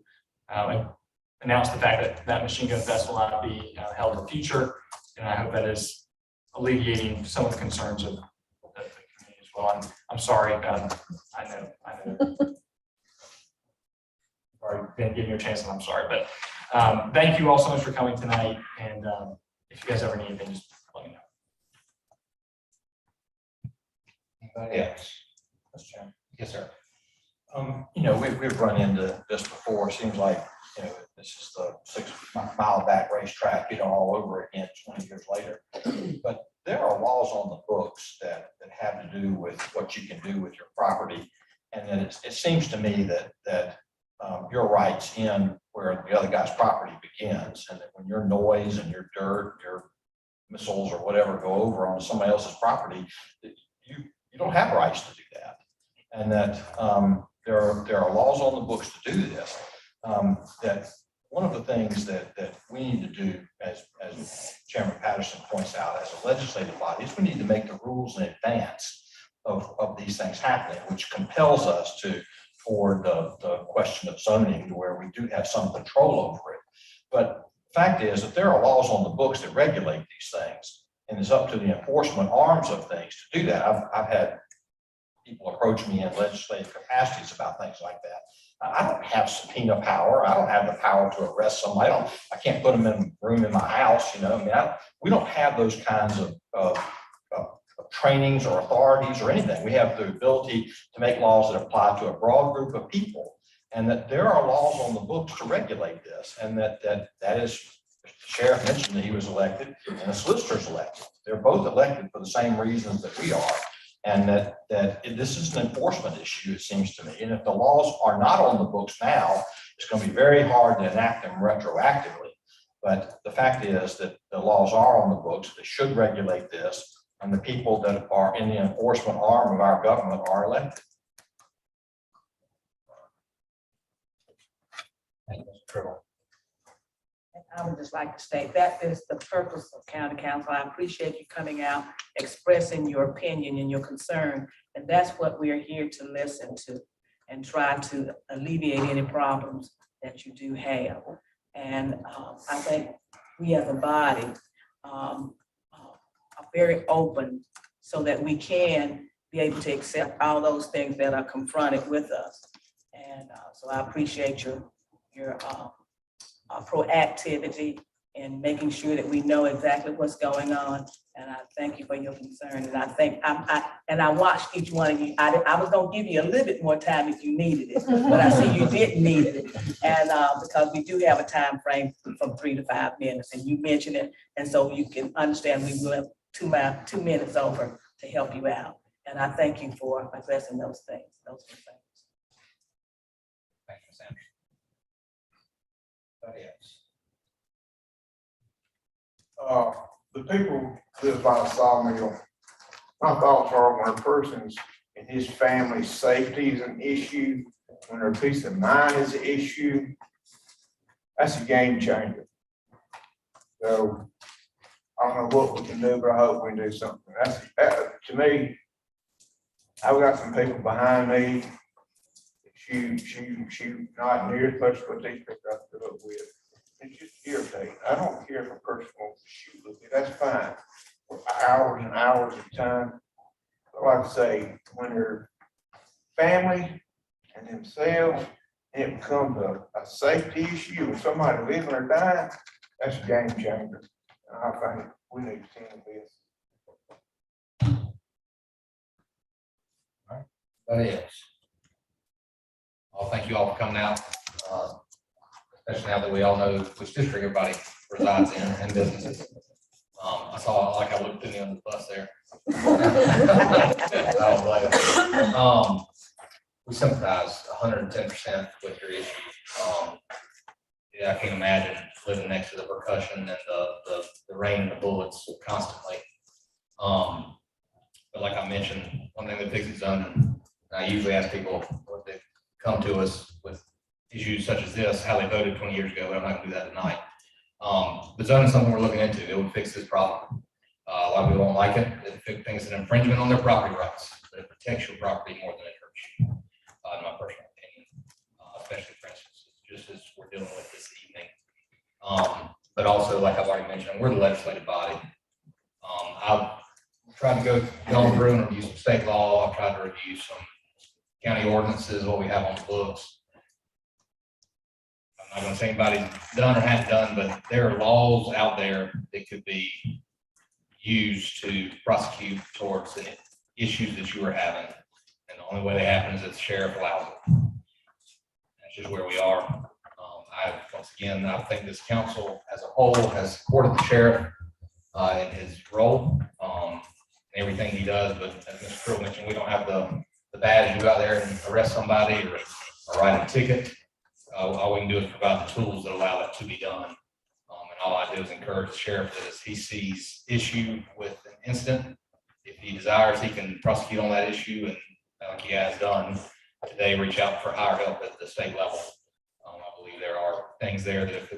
announce the fact that that Machine Gun Fest will not be held in the future. And I hope that is alleviating some of the concerns of the community as well. I'm sorry. I know. Or didn't give you a chance, and I'm sorry. But thank you all so much for coming tonight. And if you guys ever need anything, just let me know. Anybody else? Mr. Chairman? Yes, sir. You know, we've run into this before. Seems like, you know, this is the 6 mile back racetrack, you know, all over again 20 years later. But there are laws on the books that have to do with what you can do with your property. And then it seems to me that your rights end where the other guy's property begins. And that when your noise and your dirt, your missiles or whatever go over on somebody else's property, that you don't have rights to do that. And that there are laws on the books to do this. That one of the things that we need to do, as Chairman Patterson points out, as a legislative body, is we need to make the rules in advance of these things happening, which compels us to, for the question of zoning, where we do have some control over it. But the fact is that there are laws on the books that regulate these things, and it's up to the enforcement arms of things to do that. I've had people approach me in legislative capacities about things like that. I don't have subpoena power. I don't have the power to arrest somebody. I can't put them in a room in my house. You know, I mean, we don't have those kinds of trainings or authorities or anything. We have the ability to make laws that apply to a broad group of people, and that there are laws on the books to regulate this, and that is, the sheriff mentioned that he was elected and the solicitor's elected. They're both elected for the same reasons that we are. And that this is an enforcement issue, it seems to me. And if the laws are not on the books now, it's going to be very hard to enact them retroactively. But the fact is that the laws are on the books. They should regulate this. And the people that are in the enforcement arm of our government are elected. And I would just like to state that is the purpose of county council. I appreciate you coming out, expressing your opinion and your concern. And that's what we're here to listen to and try to alleviate any problems that you do have. And I think we as a body are very open so that we can be able to accept all those things that are confronted with us. And so I appreciate your proactivity in making sure that we know exactly what's going on. And I thank you for your concern. And I think I watched each one of you. I was gonna give you a little bit more time if you needed it, but I see you didn't need it. And because we do have a time frame from 3 to 5 minutes, and you mentioned it, and so you can understand we will have 2 minutes over to help you out. And I thank you for addressing those things. Thank you, Sandra. Anybody else? The people who live by the sawmill, my thoughts are when a person's and his family's safety is an issue, when their peace of mind is an issue, that's a game changer. So I don't know what we can do, but I hope we can do something. To me, I've got some people behind me. She not near as much what they picked up to look with. It's just irritating. I don't care if a person wants to shoot with me, that's fine. For hours and hours of time. But like I say, when they're family and themselves, and it becomes a safety issue with somebody living or dying, that's a game changer. And I think we need to tend to this. That is. Well, thank you all for coming out, especially now that we all know which district everybody resides in and businesses. I saw, like I looked through me on the bus there. I don't blame them. We sympathize 110% with your issues. Yeah, I can't imagine living next to the percussion and the rain and the bullets constantly. But like I mentioned, one thing that fixes zoning, I usually ask people what they come to us with issues such as this, how they voted 20 years ago, but I'm not gonna do that tonight. But zoning is something we're looking into. It would fix this problem. A lot of people don't like it. It thinks it's an infringement on their property rights, but it protects your property more than it hurts you, in my personal opinion, especially for instance, just as we're dealing with this evening. But also, like I've already mentioned, we're the legislative body. I've tried to go through and review some state law. I've tried to review some county ordinances, what we have on the books. I'm not gonna say anybody's done or hasn't done, but there are laws out there that could be used to prosecute towards the issues that you are having. And the only way they happen is if the sheriff allows it. That's just where we are. Once again, I think this council as a whole has supported the sheriff in his role, everything he does, but as Mr. Krill mentioned, we don't have the badge to go out there and arrest somebody or write a ticket. All we can do is provide the tools that allow that to be done. And all I do is encourage the sheriff that as he sees issue with an incident, if he desires, he can prosecute on that issue, and like he has done today, reach out for higher help at the state level. I believe there are things there that if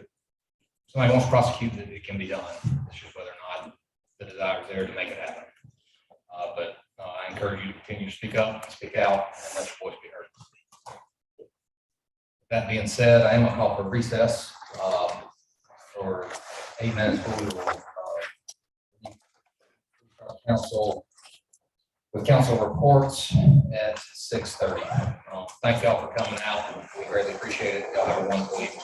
somebody wants to prosecute, that it can be done. It's just whether or not the desire is there to make it happen. But I encourage you to continue to speak up, speak out, and let your voice be heard. That being said, I am going to call for recess for 8 minutes. We will with council reports at 6:30. Thank y'all for coming out. We greatly appreciate it. Y'all have a wonderful evening.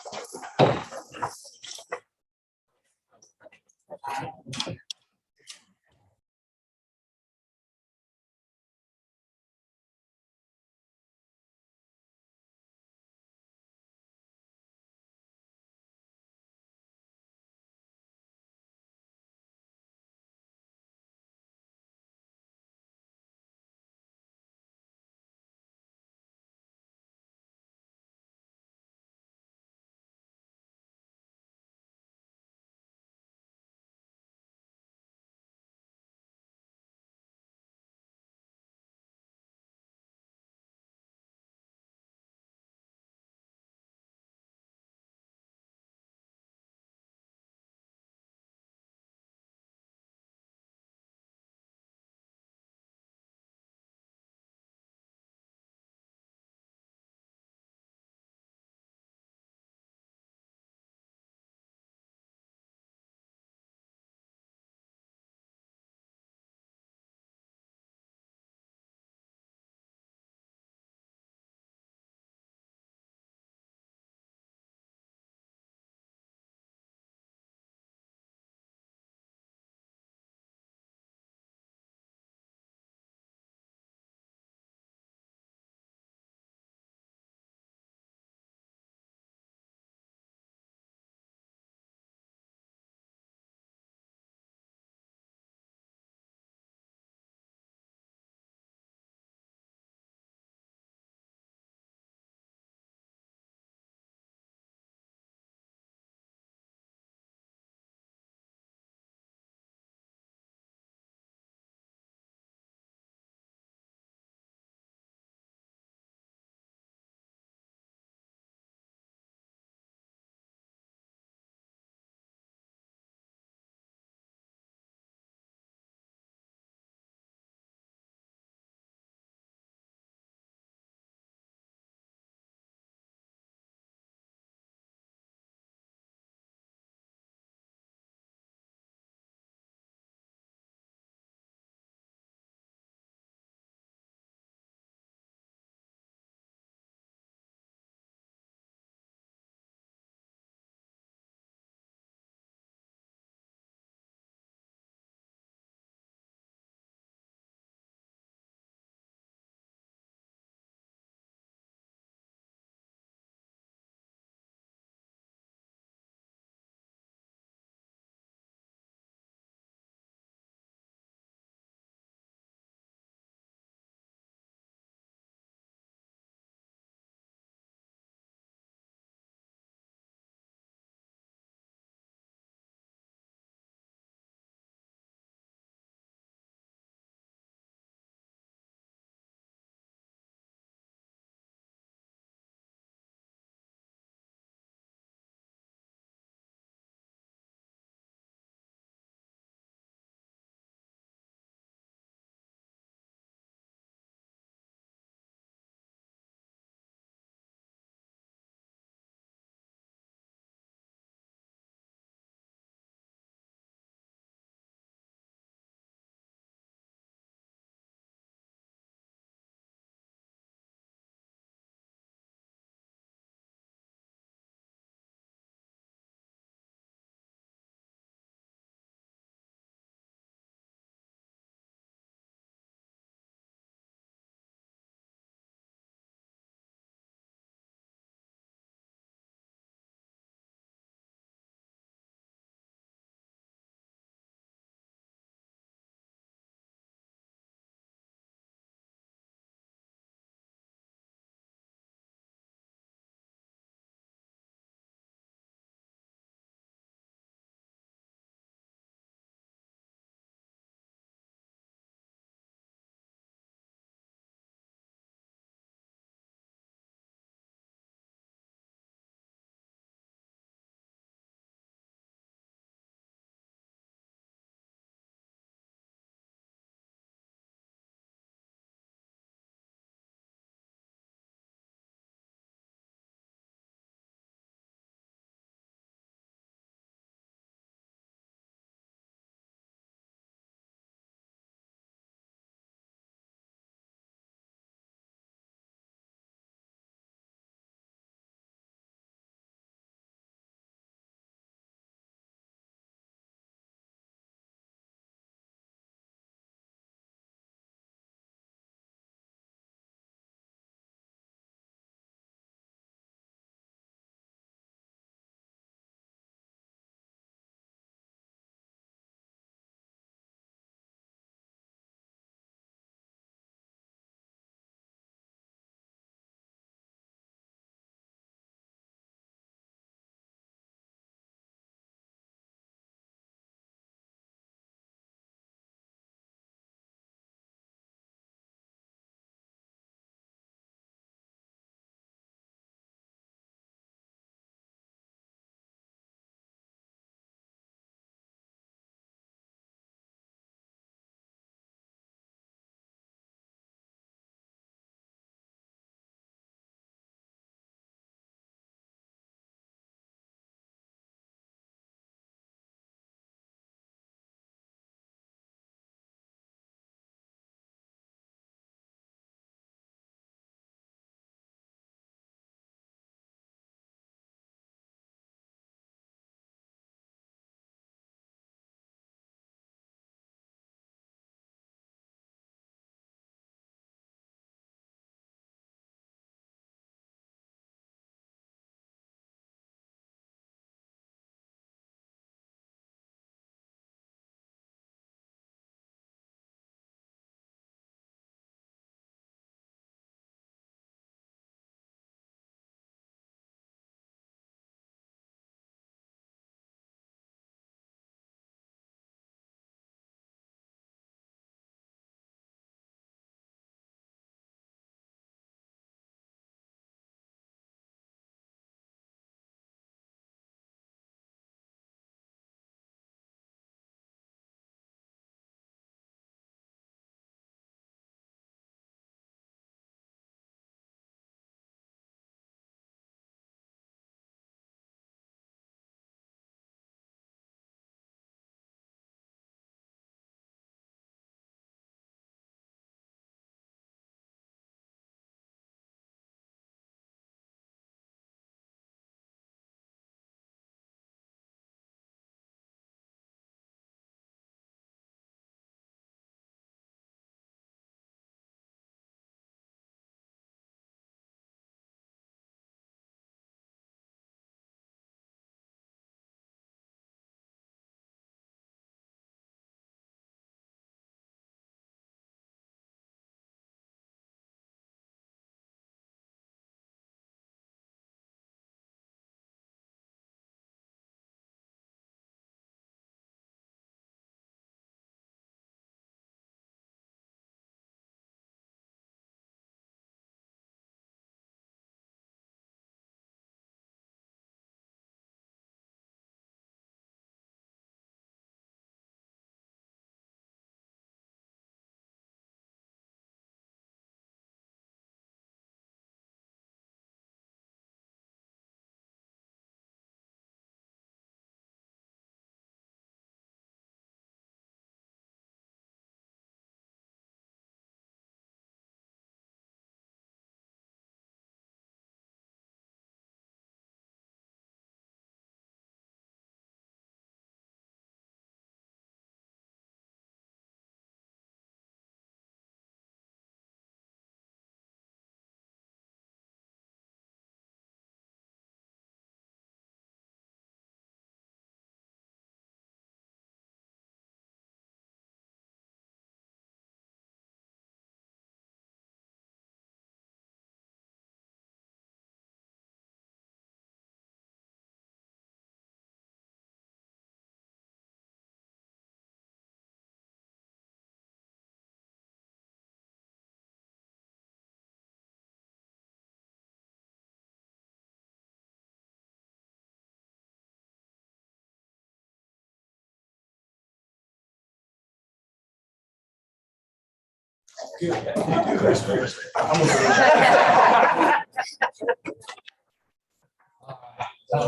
A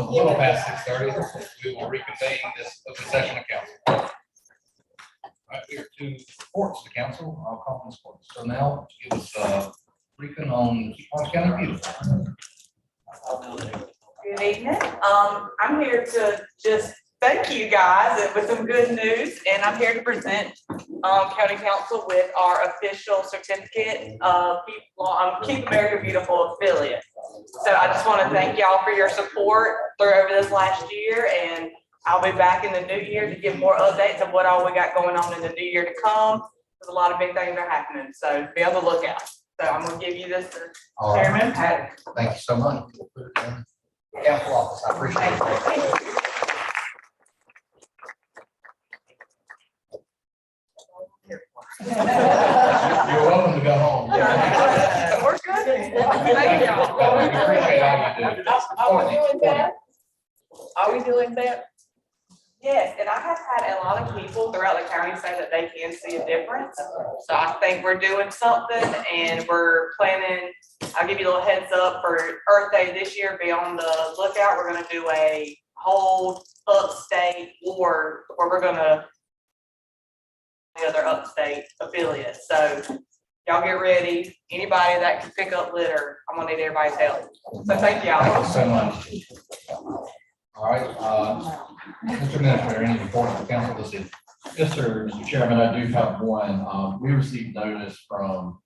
little past 6:30, we will reconvene this open session of council. All right, we are to reports to council. I'll call this one. So now give us a briefing on Keep Orange County beautiful. Good evening. I'm here to just thank you guys with some good news, and I'm here to present county council with our official certificate of Keep America Beautiful affiliate. So I just want to thank y'all for your support through over this last year, and I'll be back in the new year to give more updates of what all we got going on in the new year to come. There's a lot of big things are happening, so be on the lookout. So I'm gonna give you this to All right. Chairman Paddock. Thank you so much. We'll put it in the council office. I appreciate it. You're welcome to go home. We're good. Thank y'all. We appreciate all you do. Are we doing that? Are we doing that? Yes, and I have had a lot of people throughout the county say that they can see a difference. So I think we're doing something, and we're planning, I'll give you a little heads up for Earth Day this year, be on the lookout. We're gonna do a whole upstate ward where we're gonna the other upstate affiliates. So y'all get ready. Anybody that can pick up litter, I'm gonna need everybody's help. So thank y'all. Thank you so much. All right, Mr. Administrator, any report from council this evening? Yes, sir, Mr. Chairman, I do have one. We received notice from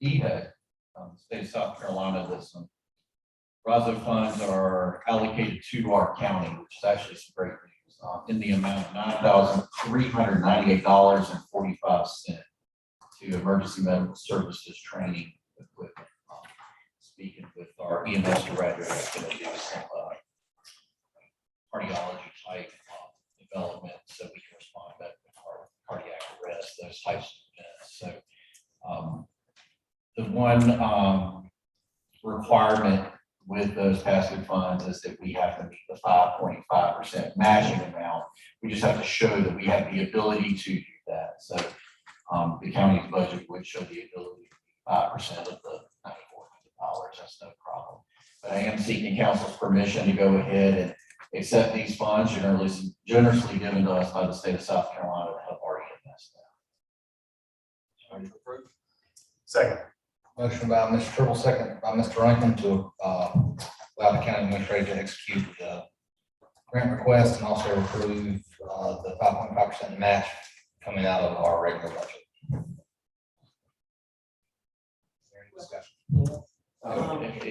EHEC, the state of South Carolina, that some RASO funds are allocated to our county, which is actually some great news, in the amount of $9,398.45 to emergency medical services training equipment. Speaking with our EMS director, that's going to do some cardiology type development, so we can respond better to cardiac arrest, those types of events. So the one requirement with those passive funds is that we have to meet the 5.5% matching amount. We just have to show that we have the ability to do that. So the county's budget would show the ability to 5% of the $9,400. That's no problem. But I am seeking council's permission to go ahead and accept these funds generously given to us by the state of South Carolina to help our EMS now. Second. Motion by Mr. Tribble, second by Mr. Rankin to allow the county administrator to execute the grant request and also approve the 5.5% match coming out of our regular budget. Is there any discussion?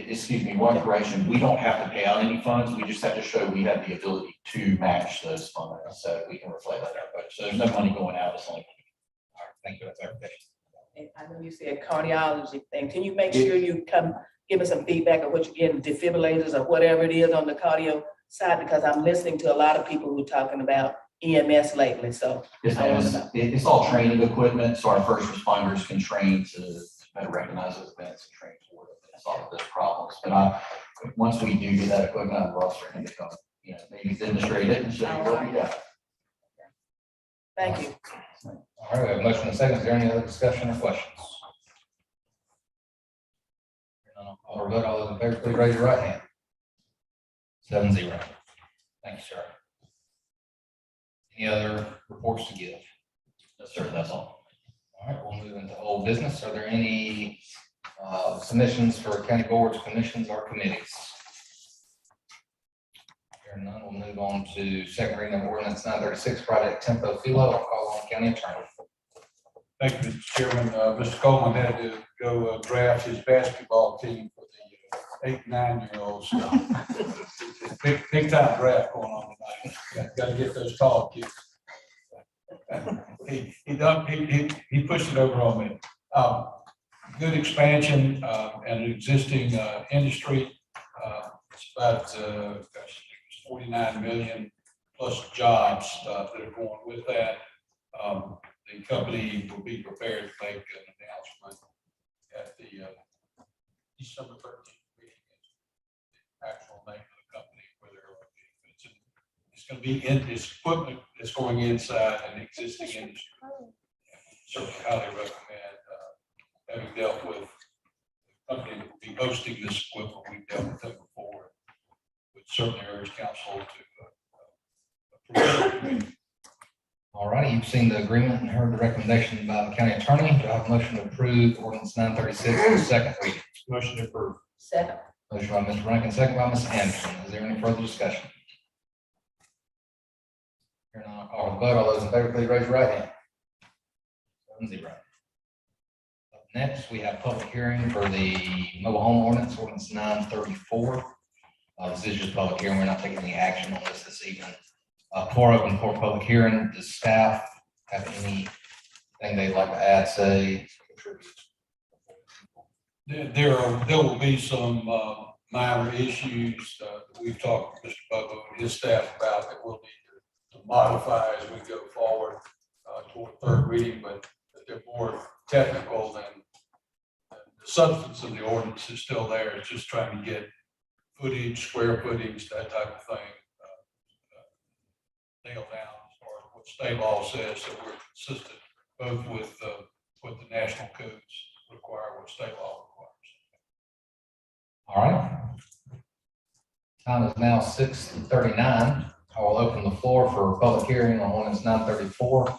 Excuse me, one correction. We don't have to pay out any funds. We just have to show we have the ability to match those funds. So we can reflect that in our budget. So there's no money going out. It's only. All right, thank you. That's everything. And I know you said cardiology thing. Can you make sure you come give us some feedback of what you're getting, defibrillators or whatever it is on the cardio side? Because I'm listening to a lot of people who are talking about EMS lately. So Yes, ma'am. It's all training equipment. So our first responders can train to better recognize those events and train for it and solve those problems. But once we do get that equipment, I'd love for him to come, maybe demonstrate it and show you what we got. thank you. All right, we have a motion and a second. Is there any other discussion or questions? I'll call for a vote. All those in favor, please raise your right hand. 7-0. Thank you, sir. Any other reports to give? Yes, sir, that's all. All right, we'll move into old business. Are there any submissions for county boards, commissions, or committees? Hearing none, we'll move on to second reading of ordinance 936, Project Tempo Philo. I'll call on county attorney. Thank you, Mr. Chairman. Mr. Coleman had to go draft his basketball team for the 8, 9-year-olds. Big time draft going on tonight. Got to get those tall kids. He pushed it over on me. Good expansion and an existing industry. It's about 49 million plus jobs that are going with that. The company will be prepared to make an announcement at the December 13th meeting. The actual name of the company where they're located. It's going to be in this equipment that's going inside an existing industry. Certainly highly recommend having dealt with the company that will be hosting this equipment, we've dealt with them before. Would certainly urge council to approve it. All right, you've seen the agreement and heard the recommendation by the county attorney. Do I have a motion to approve ordinance 936 on second reading? Motion approved. Second. Motion by Mr. Rankin, second by Ms. Anderson. Is there any further discussion? Hearing none, I'll call for the vote. All those in favor, please raise your right hand. 7-0. Up next, we have public hearing for the mobile home ordinance 934. This is just public hearing. We're not taking any action on this evening. Before open for public hearing, does staff have anything they'd like to add, say, contribute? There will be some minor issues that we've talked to Mr. Bobo and his staff about that we'll need to modify as we go forward toward third reading, but they're more technical than the substance of the ordinance is still there. It's just trying to get footage, square footage, that type of thing nailed down as far as what state law says, so we're consistent both with what the national codes require, what state law requires. All right. Time is now 6:39. I will open the floor for public hearing on ordinance 934.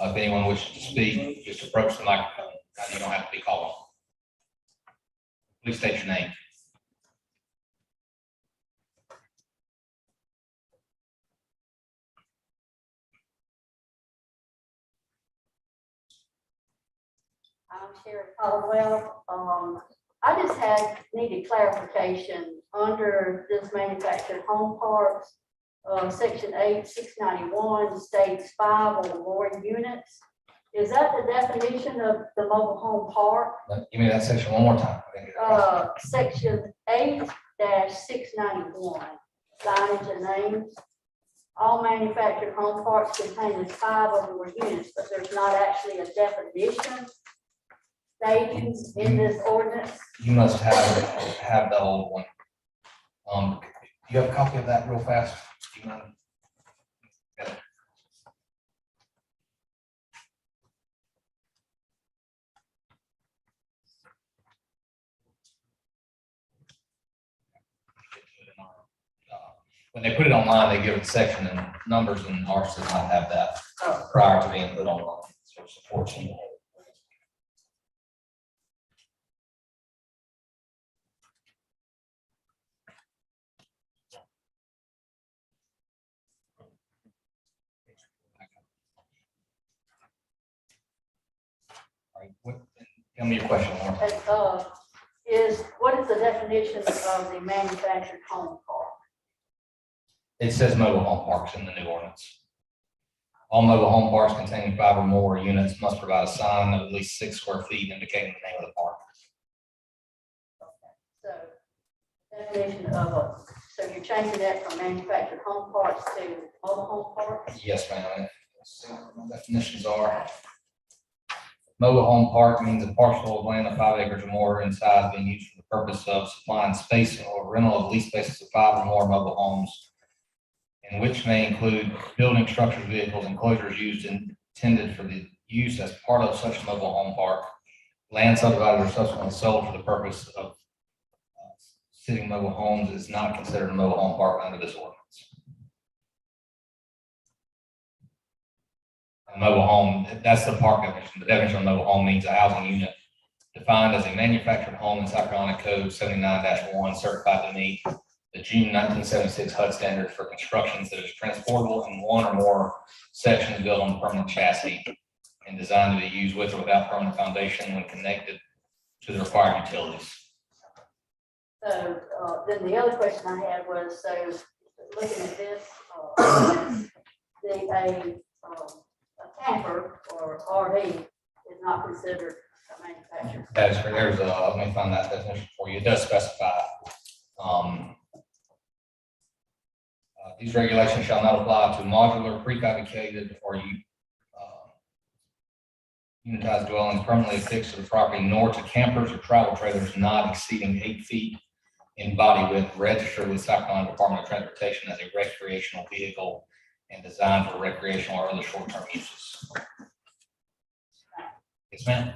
If anyone wishes to speak, just approach the microphone. You don't have to be called on. Please state your name. I'm Sherry Caldwell. I just needed clarification under this manufactured home parks. Section 8, 691 states 5 or more units. Is that the definition of the mobile home park? Give me that section one more time. Section 8-691, signage and names. All manufactured home parks contain 5 or more units, but there's not actually a definition stating in this ordinance. You must have the old one. Do you have a copy of that real fast? Do you mind? Okay. When they put it online, they give it section and numbers, and ours does not have that prior to being put online. So it's 14. All right, tell me your question, Lauren. What is the definition of the manufactured home park? It says mobile home parks in the new ordinance. All mobile home parks containing 5 or more units must provide a sign of at least 6 square feet indicating the name of the park. So definition of so you're changing that from manufactured home parks to mobile home parks? Yes, ma'am. Let's see what my definitions are. Mobile home park means a parcel of land of 5 acres or more in size being used for the purpose of supplying space or rental of leased spaces of 5 or more mobile homes, and which may include building structures, vehicles, enclosures used intended for the use as part of such mobile home park. Land subdivided or subsequently sold for the purpose of sitting mobile homes is not considered a mobile home park under this ordinance. A mobile home, that's the park definition. The definition of mobile home means a housing unit defined as a manufactured home in South Carolina Code 79-1 certified to meet the June 1976 HUD standard for constructions that is transportable in one or more sections built on permanent chassis and designed to be used with or without permanent foundation when connected to the required utilities. So then the other question I had was, so looking at this, a camper or RV is not considered a manufacturer. That is correct. Let me find that definition for you. It does specify. These regulations shall not apply to modular, prefabricated, or unitized dwellings permanently affixed to the property, nor to campers or travel trailers not exceeding 8 feet in body width, registered with South Carolina Department of Transportation as a recreational vehicle and designed for recreational or other short-term uses. Yes, ma'am.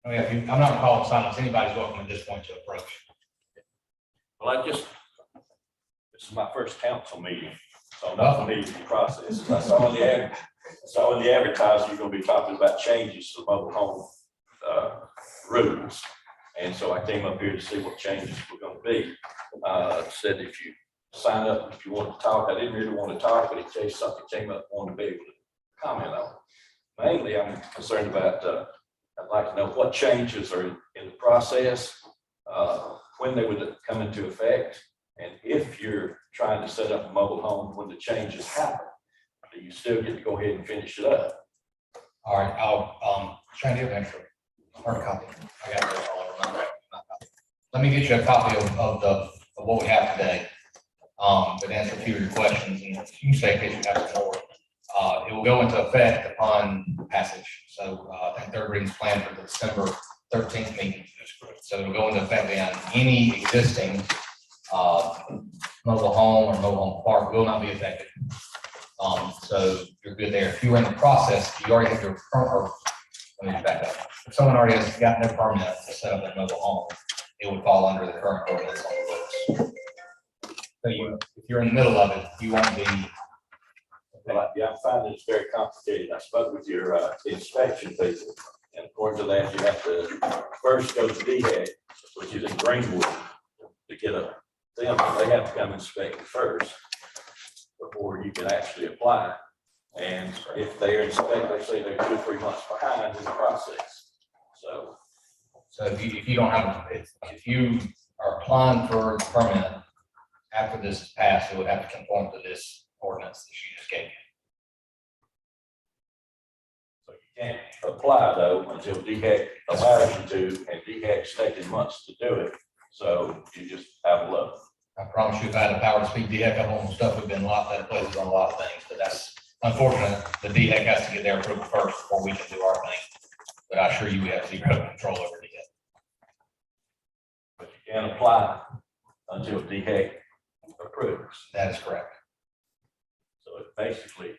I mean, I'm not calling silence. Anybody's welcome at this point to approach. Well, this is my first council meeting, so I'm not familiar with the process. I saw in the advertising, you're gonna be talking about changes to mobile home, rules. And so I came up here to see what changes were gonna be. Said if you sign up, if you want to talk, I didn't really want to talk, but in case something came up, I wanted to be able to comment on it. Mainly, I'm concerned about, I'd like to know what changes are in the process, when they would come into effect, and if you're trying to set up a mobile home when the changes happen, do you still get to go ahead and finish it up? All right, I'll, try to get an extra hard copy. I got it all over my. Let me get you a copy of what we have today. But answer a few of your questions, and you can say in case you have more. It will go into effect upon passage. So I think third reading is planned for the December 13th meeting. So it'll go into effect then. Any existing mobile home or mobile home park will not be affected. So you're good there. If you were in the process, you already have your or let me back up. If someone already has gotten their permit to set up a mobile home, it would fall under the current ordinance on the books. So if you're in the middle of it, you won't be. Well, yeah, I'm finding it's very complicated. I spoke with your inspection people, and according to that, you have to first go to DHEC, which is in Greenwood, to get them, they have to come inspect it first before you can actually apply. And if they're inspected, they say they're 2 or 3 months behind in the process. So if you don't have, if you are applying for the permit after this is passed, it would have to conform to this ordinance that you just gave you. can't apply though until DHEC allows you to, and DHEC's taking months to do it. So you just have a look. I promise you, if I had the power to speak DHEC up on stuff, we've been a lot better places on a lot of things, but that's unfortunate. The DHEC has to get their approval first before we can do our thing. But I assure you, we have zero control over DHEC. But you can't apply until DHEC approves. That is correct. So it basically, you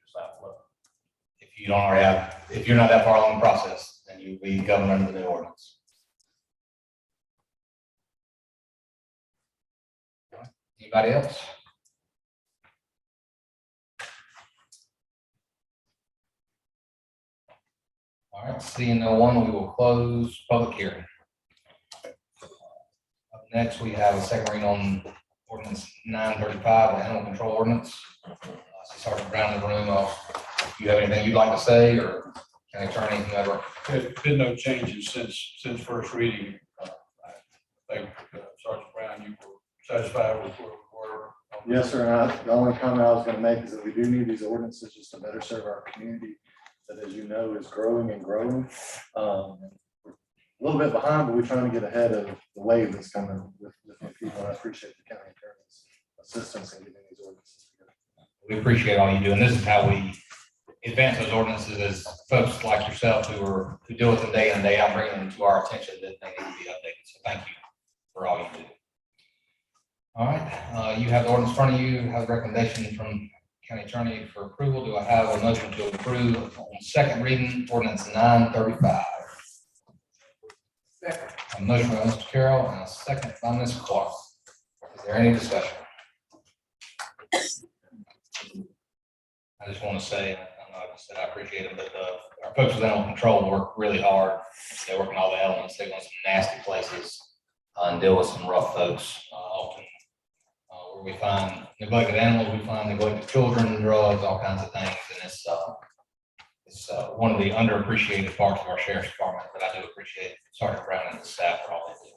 just have to look. If you don't already have, if you're not that far along the process, then you'll be governed under the new ordinance. Anybody else? All right, seeing no one, we will close public hearing. Up next, we have a second reading on ordinance 935, the animal control ordinance. Sergeant Brown in the room. If you have anything you'd like to say, or county attorney, whoever. There's been no changes since first reading. I think Sergeant Brown, you were satisfied with where we were. Yes, sir. And the only comment I was going to make is that we do need these ordinances just to better serve our community that, as you know, is growing and growing. We're a little bit behind, but we're trying to get ahead of the wave that's coming with different people. And I appreciate the county attorney's assistance in getting these ordinances together. We appreciate all you do, and this is how we advance those ordinances, as folks like yourself who deal with them day in and day out, bringing them to our attention that they need to be updated. So thank you for all you do. All right, you have the ordinance in front of you, have a recommendation from county attorney for approval. Do I have a motion to approve on second reading ordinance 935? A motion by Mr. Carroll and a second by Ms. Clark. Is there any discussion? I just want to say, like I said, I appreciate it, but our folks with animal control work really hard. They work in all the elements. They go in some nasty places and deal with some rough folks often. Where we find neglected animals, we find neglected children, drugs, all kinds of things, and it's one of the underappreciated parts of our sheriff's department. But I do appreciate Sergeant Brown and his staff for all they do.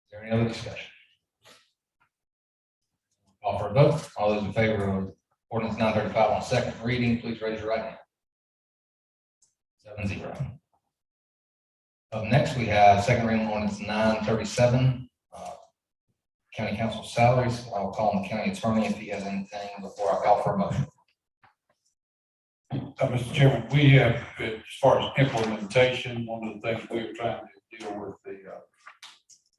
Is there any other discussion? Call for a vote. All those in favor of ordinance 935 on second reading, please raise your right hand. 7-0. Up next, we have second reading ordinance 937. County council salaries. I will call on the county attorney if he has anything before I call for a motion. Mr. Chairman, we have, as far as implementation, one of the things we were trying to deal with the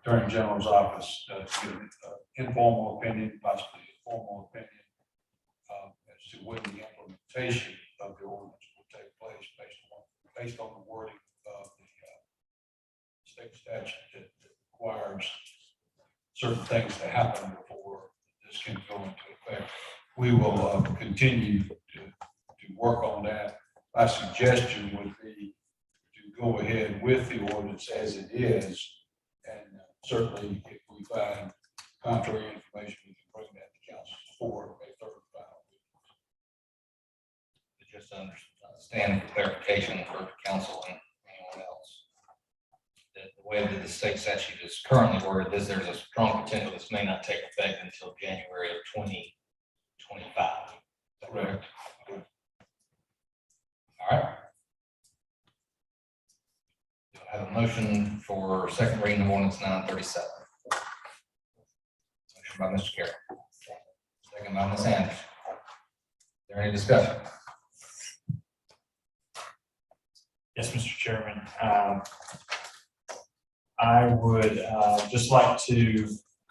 Attorney General's office, to get an informal opinion, possibly a formal opinion, as to when the implementation of the ordinance will take place. certain things to happen before this can go into effect. We will continue to work on that. My suggestion would be to go ahead with the ordinance as it is. And certainly if we find contrary information, we can bring that to council for a third final. Just to understand for clarification for council and anyone else. The way that the state statute is currently worded is there's a strong potential this may not take effect until January of 2025. Is that correct? All right. Do I have a motion for second reading of ordinance 937? Motion by Mr. Carroll. Second by Ms. Anderson. Is there any discussion? Yes, Mr. Chairman. I would just like to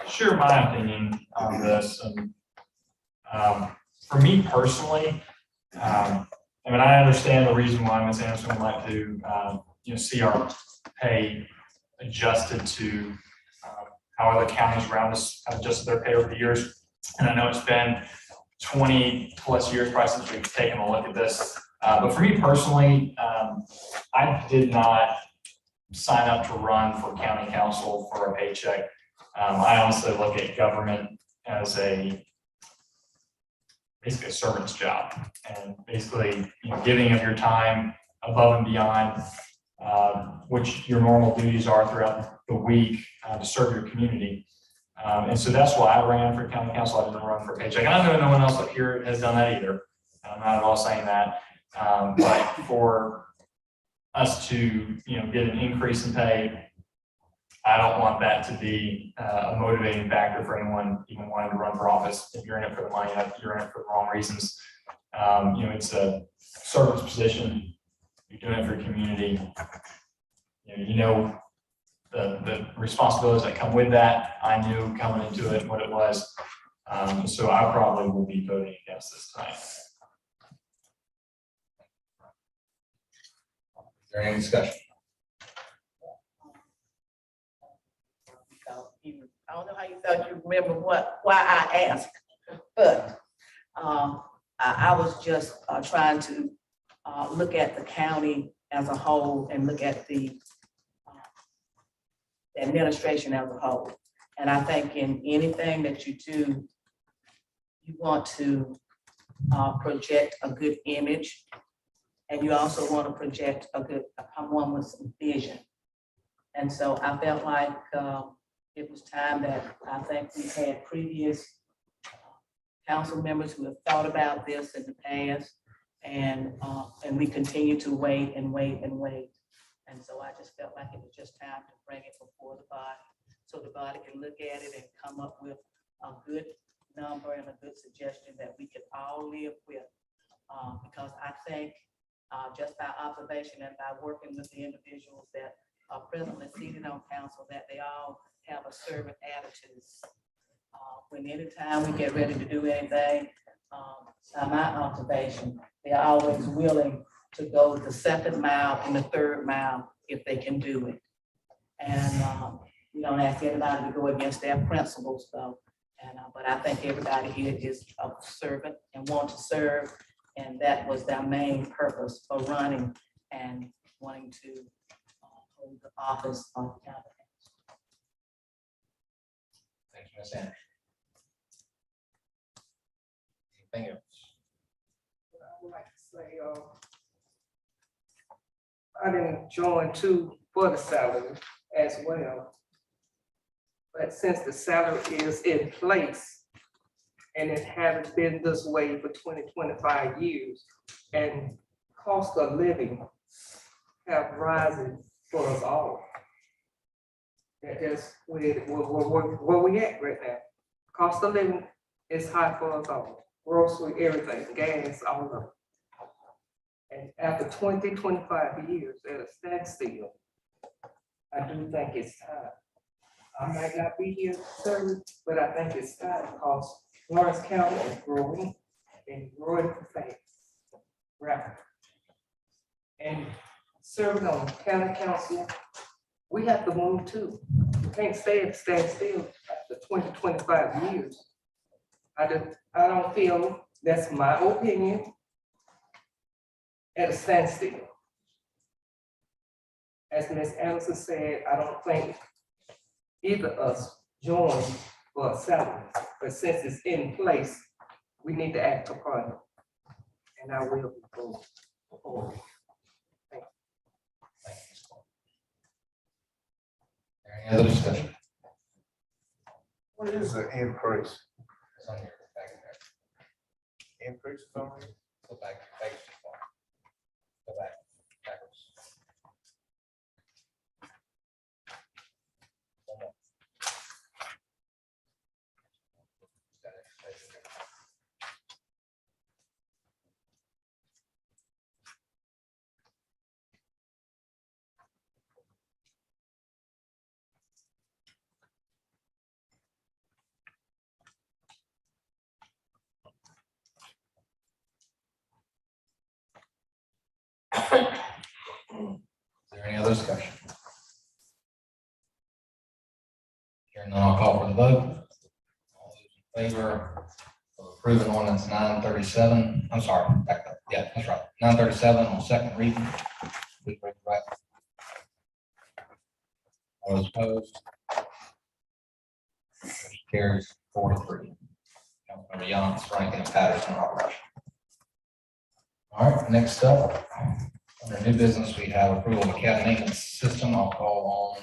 share my opinion on this. And for me personally, I mean, I understand the reason why Ms. Anderson would like to see our pay adjusted to how other counties around us have adjusted their pay over the years. And I know it's been 20 plus years probably since we've taken a look at this. But for me personally, I did not sign up to run for county council for a paycheck. I honestly look at government as basically a servant's job, and basically giving of your time above and beyond which your normal duties are throughout the week to serve your community. And so that's why I ran for county council. I didn't run for a paycheck. And I know no one else up here has done that either. I'm not at all saying that. But for us to get an increase in pay, I don't want that to be a motivating factor for anyone even wanting to run for office. If you're in it for the money, you're in it for the wrong reasons. It's a service position. You're doing it for your community. The responsibilities that come with that. I knew coming into it what it was. So I probably will be voting against this tonight. Is there any discussion? I don't know how you felt, you remember why I asked, but I was just trying to look at the county as a whole and look at the administration as a whole. And I think in anything that you do, you want to project a good image, and you also want to project one with some vision. And so I felt like it was time that I think we've had previous council members who have thought about this in the past, and we continue to wait and wait and wait. And so I just felt like it was just time to bring it before the body, so the body can look at it and come up with a good number and a good suggestion that we could all live with. Because I think just by observation and by working with the individuals that are presently seated on council, that they all have a servant attitude. When anytime we get ready to do anything, by my observation, they're always willing to go the second mile and the third mile if they can do it. And we don't ask anybody to go against their principles though. And but I think everybody here is a servant and want to serve. And that was their main purpose for running and wanting to hold the office of county. Thank you, Ms. Anderson. Anything else? I would like to say, I didn't join too for the salary as well. But since the salary is in place, and it hasn't been this way for 20-25 years, and cost of living have risen for us all. That's where we at right now. Cost of living is high for us all. Grocery, everything, gas, all of it. And after 20-25 years at a standstill, I do think it's time. I might not be here serving, but I think it's time because Lawrence County is growing and growing fast, rapidly. And serving on county council, we have to move too. We can't say it stands still after 20, 25 years. I don't feel, that's my opinion, at a standstill. As Ms. Anderson said, I don't think either us join for a salary, but since it's in place, we need to act upon it. And I will be voting for it. Any other discussion? What is the increase? It's on your back there. Increase on it? Go back, too far. Go back, backwards. One more. Is there any other discussion? Hearing none, I'll call for the vote. All those in favor of approving ordinance 937, I'm sorry, back up. Yeah, that's right. 937 on second reading. Please raise your right. All those opposed? Motion carries 4-3. Councilmember Yance, Rankin, and Patterson are operational. All right, next up, under new business, we have approval of a cabin maintenance system. I'll call on.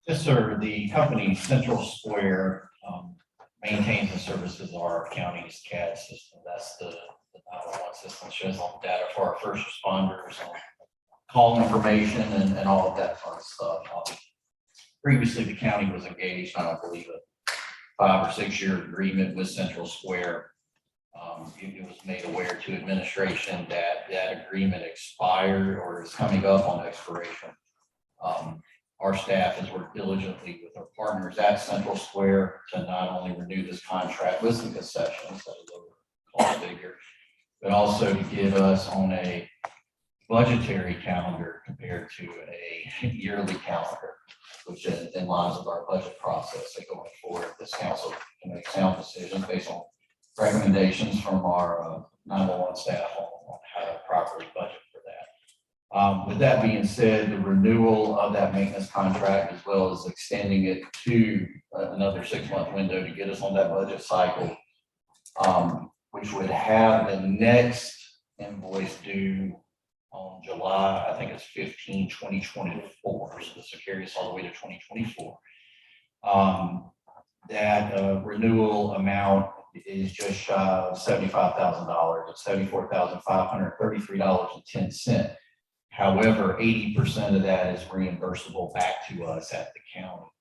Yes, sir. The company Central Square maintains and services our county's CAD system. That's the 911 system, shows all the data for our first responders, on call information and all of that fun stuff. Previously, the county was engaged on, I believe, a 5 or 6 year agreement with Central Square. It was made aware to administration that that agreement expired or is coming up on expiration. Our staff has worked diligently with our partners at Central Square to not only renew this contract with some concessions at a lower cost figure, but also to give us on a budgetary calendar compared to a yearly calendar, which is in line with our budget process. So going forward, this council can make sound decisions based on recommendations from our 911 staff on how to properly budget for that. With that being said, the renewal of that maintenance contract, as well as extending it to another 6-month window to get us on that budget cycle, which would have the next invoice due on July, I think it's 15, 2024. So this will carry us all the way to 2024. That renewal amount is just shy of $75,000. It's $74,533.10. However, 80% of that is reimbursable back to us at the county,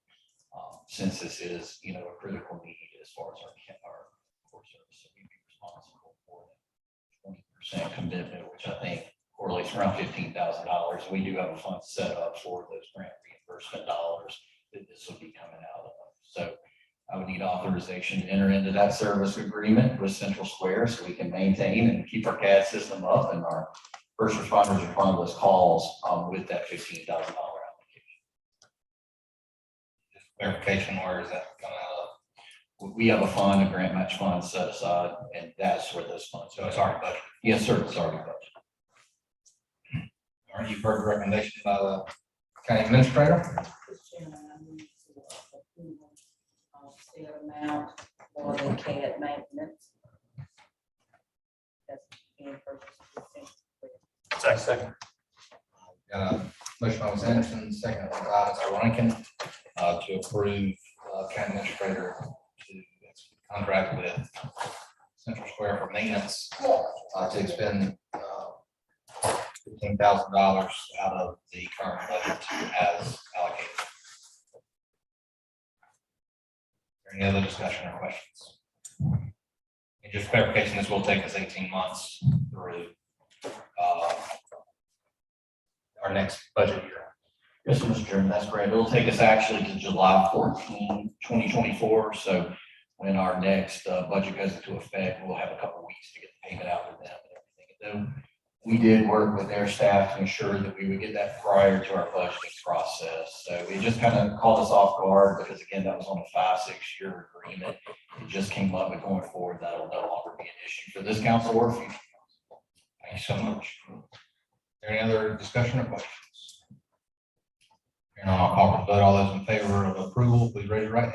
since this is, a critical need as far as our core service. So we'd be responsible for that 20% commitment, which I think correlates around $15,000. We do have a fund set up for those grant reimbursement dollars that this will be coming out of. So I would need authorization to enter into that service agreement with Central Square so we can maintain and keep our CAD system up and our first responders respond to those calls with that $15,000 application. Just clarification, where is that coming out of? We have a fund, a grant match fund set aside, and that's where those funds. So it's already budgeted. Yes, sir, it's already budgeted. All right, you've heard the recommendation by the county administrator. Mr. Chairman, I move to approve said amount for the CAD maintenance. That's being purchased with Central Square. Second. Got a motion by Ms. Anderson, second by Mr. Rankin, to approve county administrator to contract with Central Square for maintenance, to expend $15,000 out of the current budget as allocated. Any other discussion or questions? And just clarification, this will take us 18 months through our next budget year. Yes, Mr. Chairman, that's great. It'll take us actually to July 14, 2024. So when our next budget goes into effect, we'll have a couple weeks to get the payment out to them and everything. we did work with their staff to ensure that we would get that prior to our budgeting process. So it just kind of caught us off guard because again, that was on a 5-6 year agreement. It just came up, but going forward, that'll no longer be an issue for this council or future council. Thank you so much. Is there any other discussion or questions? Hearing none, I'll call for the vote. All those in favor of approval, please raise your right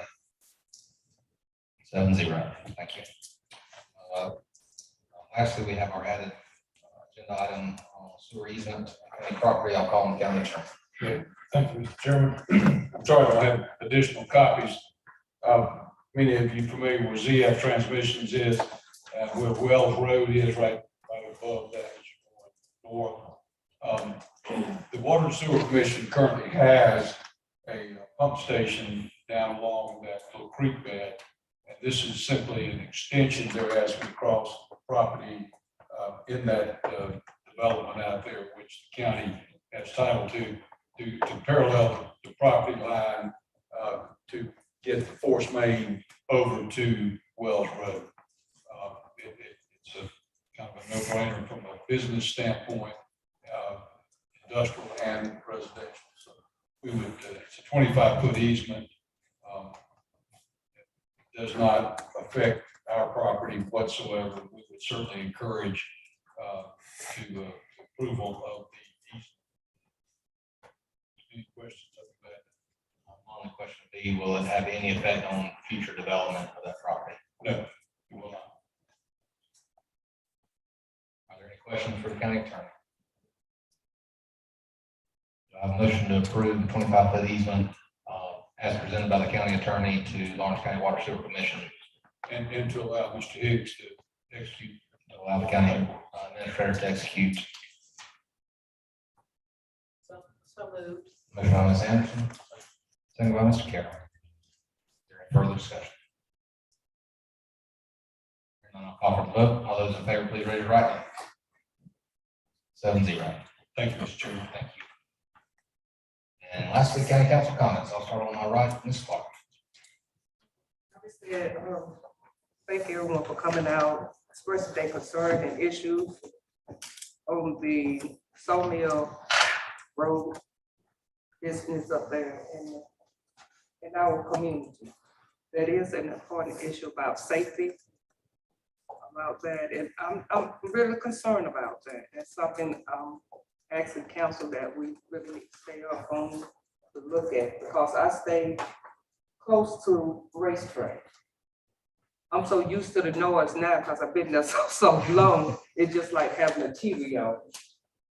hand. 7-0. Thank you. Lastly, we have our added agenda item on sewer easement, county property. I'll call on the county attorney. Okay, thank you, Mr. Chairman. I'm sorry I don't have additional copies. Many of you familiar with ZF Transmissions is, where Wells Road is right above that as you're going north. The Water and Sewer Commission currently has a pump station down along that little creek bed. And this is simply an extension they're asking across the property in that development out there, which the county has title to parallel the property line to get the force main over to Wells Road. It's a kind of a no-brainer from a business standpoint, industrial and residential. So we would, it's a 25-foot easement. It does not affect our property whatsoever. We would certainly encourage approval of the easement. Any questions of that? On the question B, will it have any effect on future development of that property? No, it will not. Are there any questions for the county attorney? Do I have a motion to approve the 25-foot easement as presented by the county attorney to Lawrence County Water Sewer Commission? And to allow Mr. Higgs to execute. To allow the county administrator to execute. So moved. Motion by Ms. Anderson, second by Mr. Carroll. Is there any further discussion? Hearing none, I'll call for the vote. All those in favor, please raise your right hand. 7-0. Thank you, Mr. Chairman. Thank you. And lastly, county council comments. I'll start on my right, Ms. Clark. Thank you everyone for coming out, expressing their concern and issues on the Sawmill Road business up there in our community. That is an important issue about safety, about that, and I'm really concerned about that. That's something I'm asking council that we really stay up on to look at, because I stay close to racetrack. I'm so used to the noise now because I've been there so long. It's just like having a TV on.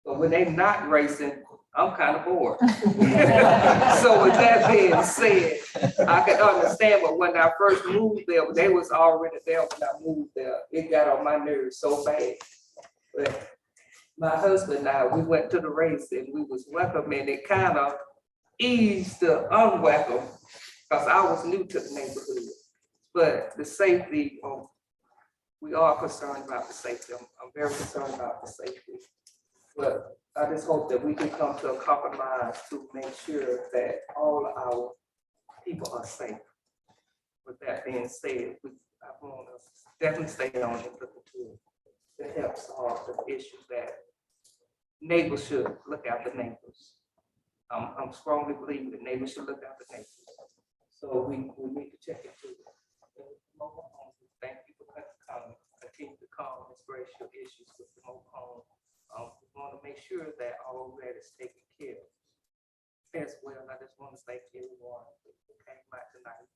But when they're not racing, I'm kind of bored. So with that being said, I can understand, but when I first moved there, they was already there when I moved there. It got on my nerves so bad. But my husband and I, we went to the race and we was welcome, and it kind of eased the unwelcome because I was new to the neighborhood. But the safety, we are concerned about the safety. I'm very concerned about the safety. But I just hope that we can come to a compromise to make sure that all our people are safe. With that being said, I want to definitely stay on and look into it. It helps solve the issue that neighbors should look after neighbors. I'm strongly believing that neighbors should look after neighbors. So we need to check into it. Thank you for coming. Continue to come and express your issues with the mobile home. We want to make sure that all of that is taken care of as well. I just want to thank everyone who came out tonight.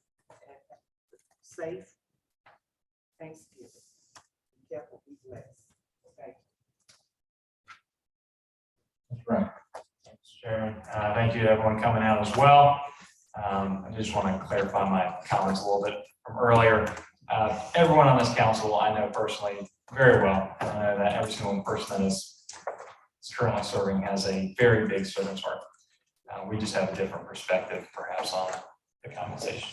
And safe Thanksgiving. Be careful, be blessed. Thank you. That's right. Thanks, Chairman. Thank you to everyone coming out as well. I just want to clarify my comments a little bit from earlier. Everyone on this council I know personally very well. I know that every single person that is currently serving has a very big service heart. We just have a different perspective perhaps on the compensation.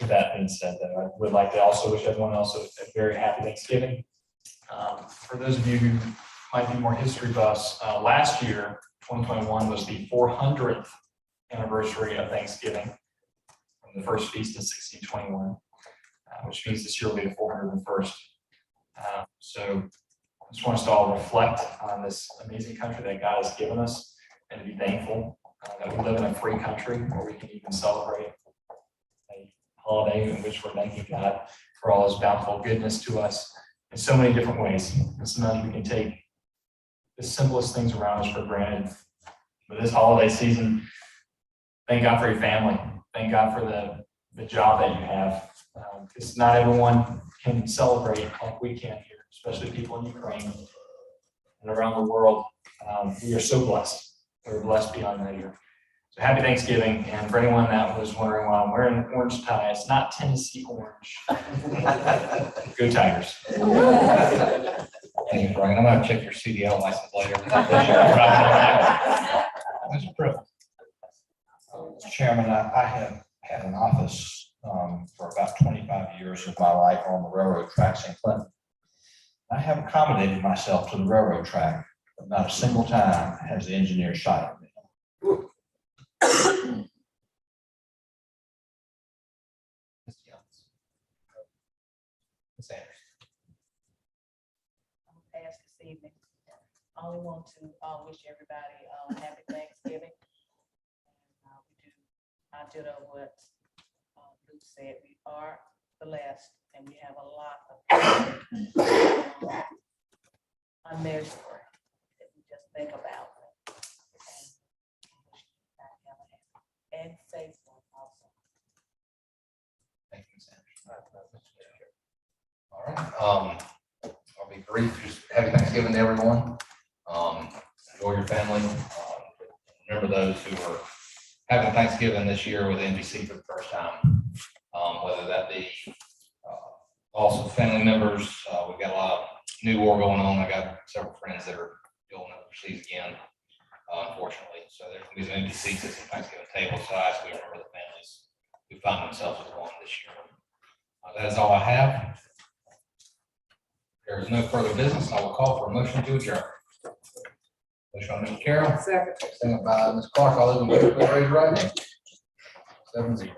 With that being said, though, I would like to also wish everyone else a very happy Thanksgiving. For those of you who might be more history buffs, last year, 2021 was the 400th anniversary of Thanksgiving, from the first feast in 1621, which means this year will be the 401st. So just want us to all reflect on this amazing country that God has given us and to be thankful that we live in a free country where we can even celebrate a holiday in which we're thanking God for all his bountiful goodness to us in so many different ways. And sometimes we can take the simplest things around us for granted. But this holiday season, thank God for your family. Thank God for the job that you have. Because not everyone can celebrate like we can here, especially people in Ukraine and around the world. We are so blessed. We're blessed beyond measure. So happy Thanksgiving. And for anyone that was wondering why I'm wearing an orange tie, it's not Tennessee orange. Go Tigers. Thank you, Brian. I'm gonna check your CDL license later. Mr. President. Chairman, I have had an office for about 25 years of my life on the railroad tracks in Clinton. I have accommodated myself to the railroad track, but not a single time has the engineer shot at me. Ms. Anderson. Pass this evening. I only want to wish everybody happy Thanksgiving. I did what Luke said. We are blessed and we have a lot of unmeasured that we just think about. And safe one also. Thank you, Ms. Anderson. All right, I'll be brief, just happy Thanksgiving to everyone. Enjoy your family. Remember those who are having Thanksgiving this year with NBC for the first time, whether that be also family members. We've got a lot of new war going on. I got several friends that are going overseas again, unfortunately. So there's going to be some empty seats at some Thanksgiving tables. So I ask we remember the families who find themselves with one this year. That is all I have. There is no further business. I will call for a motion to adjourn. Motion by Mr. Carroll. Second. Second by Ms. Clark. All those in favor, please raise your right hand. 7-0.